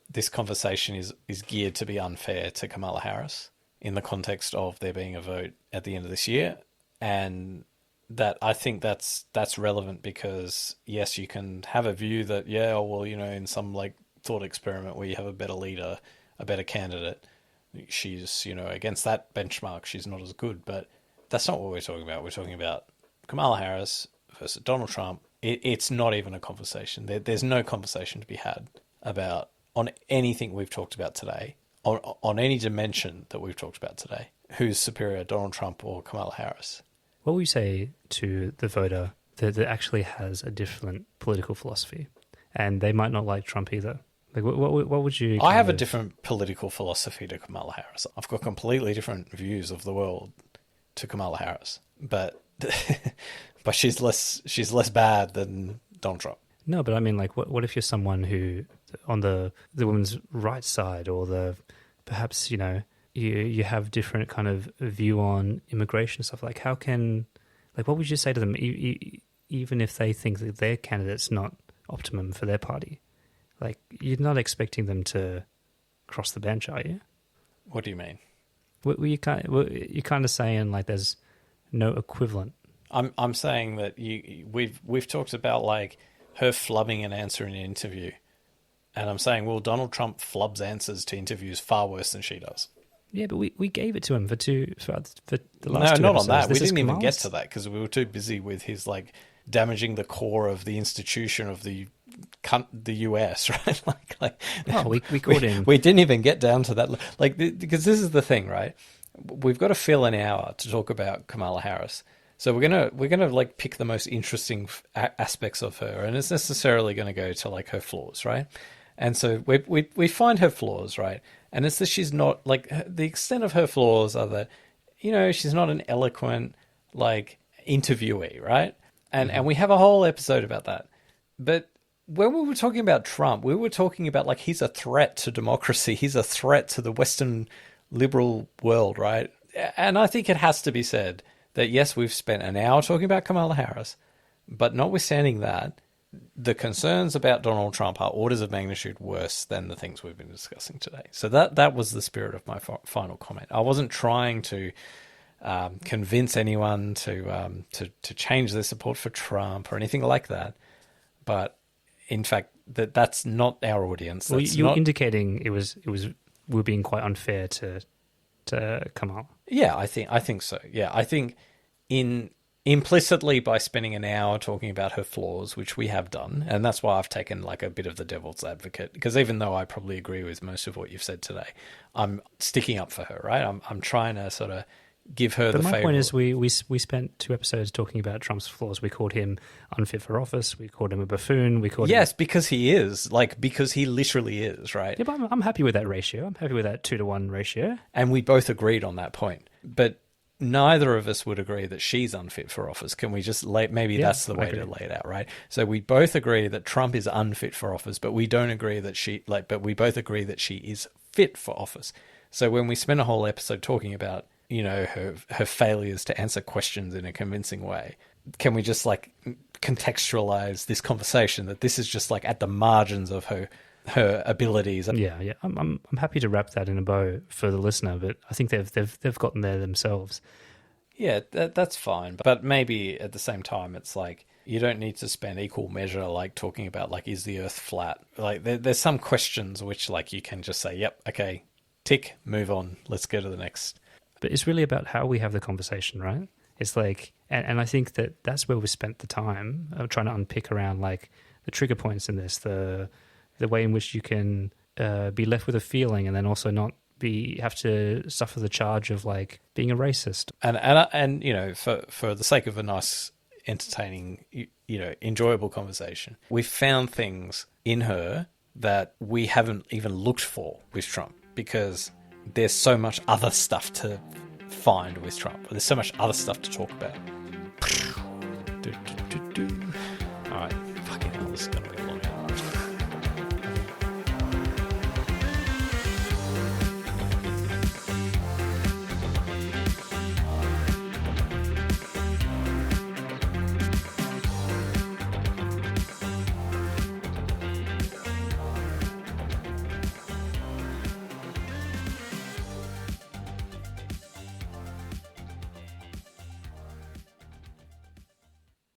this conversation is geared to be unfair to Kamala Harris in the context of there being a vote at the end of this year. And that I think that's relevant because, yes, you can have a view that, yeah, well, you know, in some like thought experiment where you have a better leader, a better candidate, she's, you know, against that benchmark, she's not as good. But that's not what we're talking about. We're talking about Kamala Harris versus Donald Trump. It's not even a conversation. There's no conversation to be had about on anything we've talked about today, on any dimension that we've talked about today. Who's superior, Donald Trump or Kamala Harris?
What would you say to the voter that actually has a different political philosophy, and they might not like Trump either? Like, what would you?
I have a different political philosophy to Kamala Harris. I've got completely different views of the world to Kamala Harris, but but she's less bad than Donald Trump.
No, but I mean, like, what if you're someone who on the women's rights side, or perhaps, you know, you have different kind of view on immigration stuff. Like, how can, like, what would you say to them? even if they think that their candidate's not optimum for their party, like, you're not expecting them to cross the bench, are you?
What do you mean?
You're kind of saying like there's no equivalent.
I'm saying that we've talked about like her flubbing an answer in an interview, and I'm saying, well, Donald Trump flubs answers to interviews far worse than she does.
Yeah, but we gave it to him for the last two
No, not
episodes.
on that. We
This is
didn't even get
Kamala's.
to that because we were too busy with his like damaging the core of the institution of the US, right?
Oh, we called him.
We didn't even get down to that, like, because this is the thing, right? We've got to fill an hour to talk about Kamala Harris, so we're gonna like pick the most interesting aspects of her, and it's necessarily going to go to like her flaws, right? And so we find her flaws, right? And it's that she's not like, the extent of her flaws are that, you know, she's not an eloquent like interviewee, right? And we have a whole episode about that. But when we were talking about Trump, we were talking about like he's a threat to democracy. He's a threat to the Western liberal world, right? And I think it has to be said that, yes, we've spent an hour talking about Kamala Harris, but notwithstanding that, the concerns about Donald Trump are orders of magnitude worse than the things we've been discussing today. So that was the spirit of my final comment. I wasn't trying to convince anyone to change their support for Trump or anything like that. But in fact, that's not our audience.
Well,
That's
you're
not...
indicating it was we're being quite unfair to Kamala.
Yeah, I think so. Yeah, I think implicitly by spending an hour talking about her flaws, which we have done, and that's why I've taken like a bit of the devil's advocate, because even though I probably agree with most of what you've said today, I'm sticking up for her, right? I'm trying to sort of give her
But
the
my
favor.
point is, we spent 2 episodes talking about Trump's flaws. We called him unfit for office. We called him a buffoon. We called
Yes,
him...
because he is, like, because he literally is, right?
Yeah, but I'm happy with that ratio. I'm happy with that 2-to-1 ratio.
And we both agreed on that point. But neither of us would agree that she's unfit for office. Can we just maybe that's the way to lay it out, right? So we both agree that Trump is unfit for office, but we don't agree that but we both agree that she is fit for office. So when we spend a whole episode talking about, you know, her failures to answer questions in a convincing way, can we just like contextualize this conversation that this is just like at the margins of her abilities?
Yeah. I'm happy to wrap that in a bow for the listener, but I think they've gotten there themselves.
Yeah, that's fine. But maybe at the same time, it's like you don't need to spend equal measure like talking about like, is the Earth flat? Like there's some questions which like you can just say, yep, okay, tick, move on, let's go to the next.
But it's really about how we have the conversation, right? It's like, and I think that's where we spent the time trying to unpick around like the trigger points in this, the way in which you can be left with a feeling and then also not have to suffer the charge of like being a racist.
And you know, for the sake of a nice, entertaining, you know, enjoyable conversation, we found things in her that we haven't even looked for with Trump, because there's so much other stuff to find with Trump. There's so much other stuff to talk about.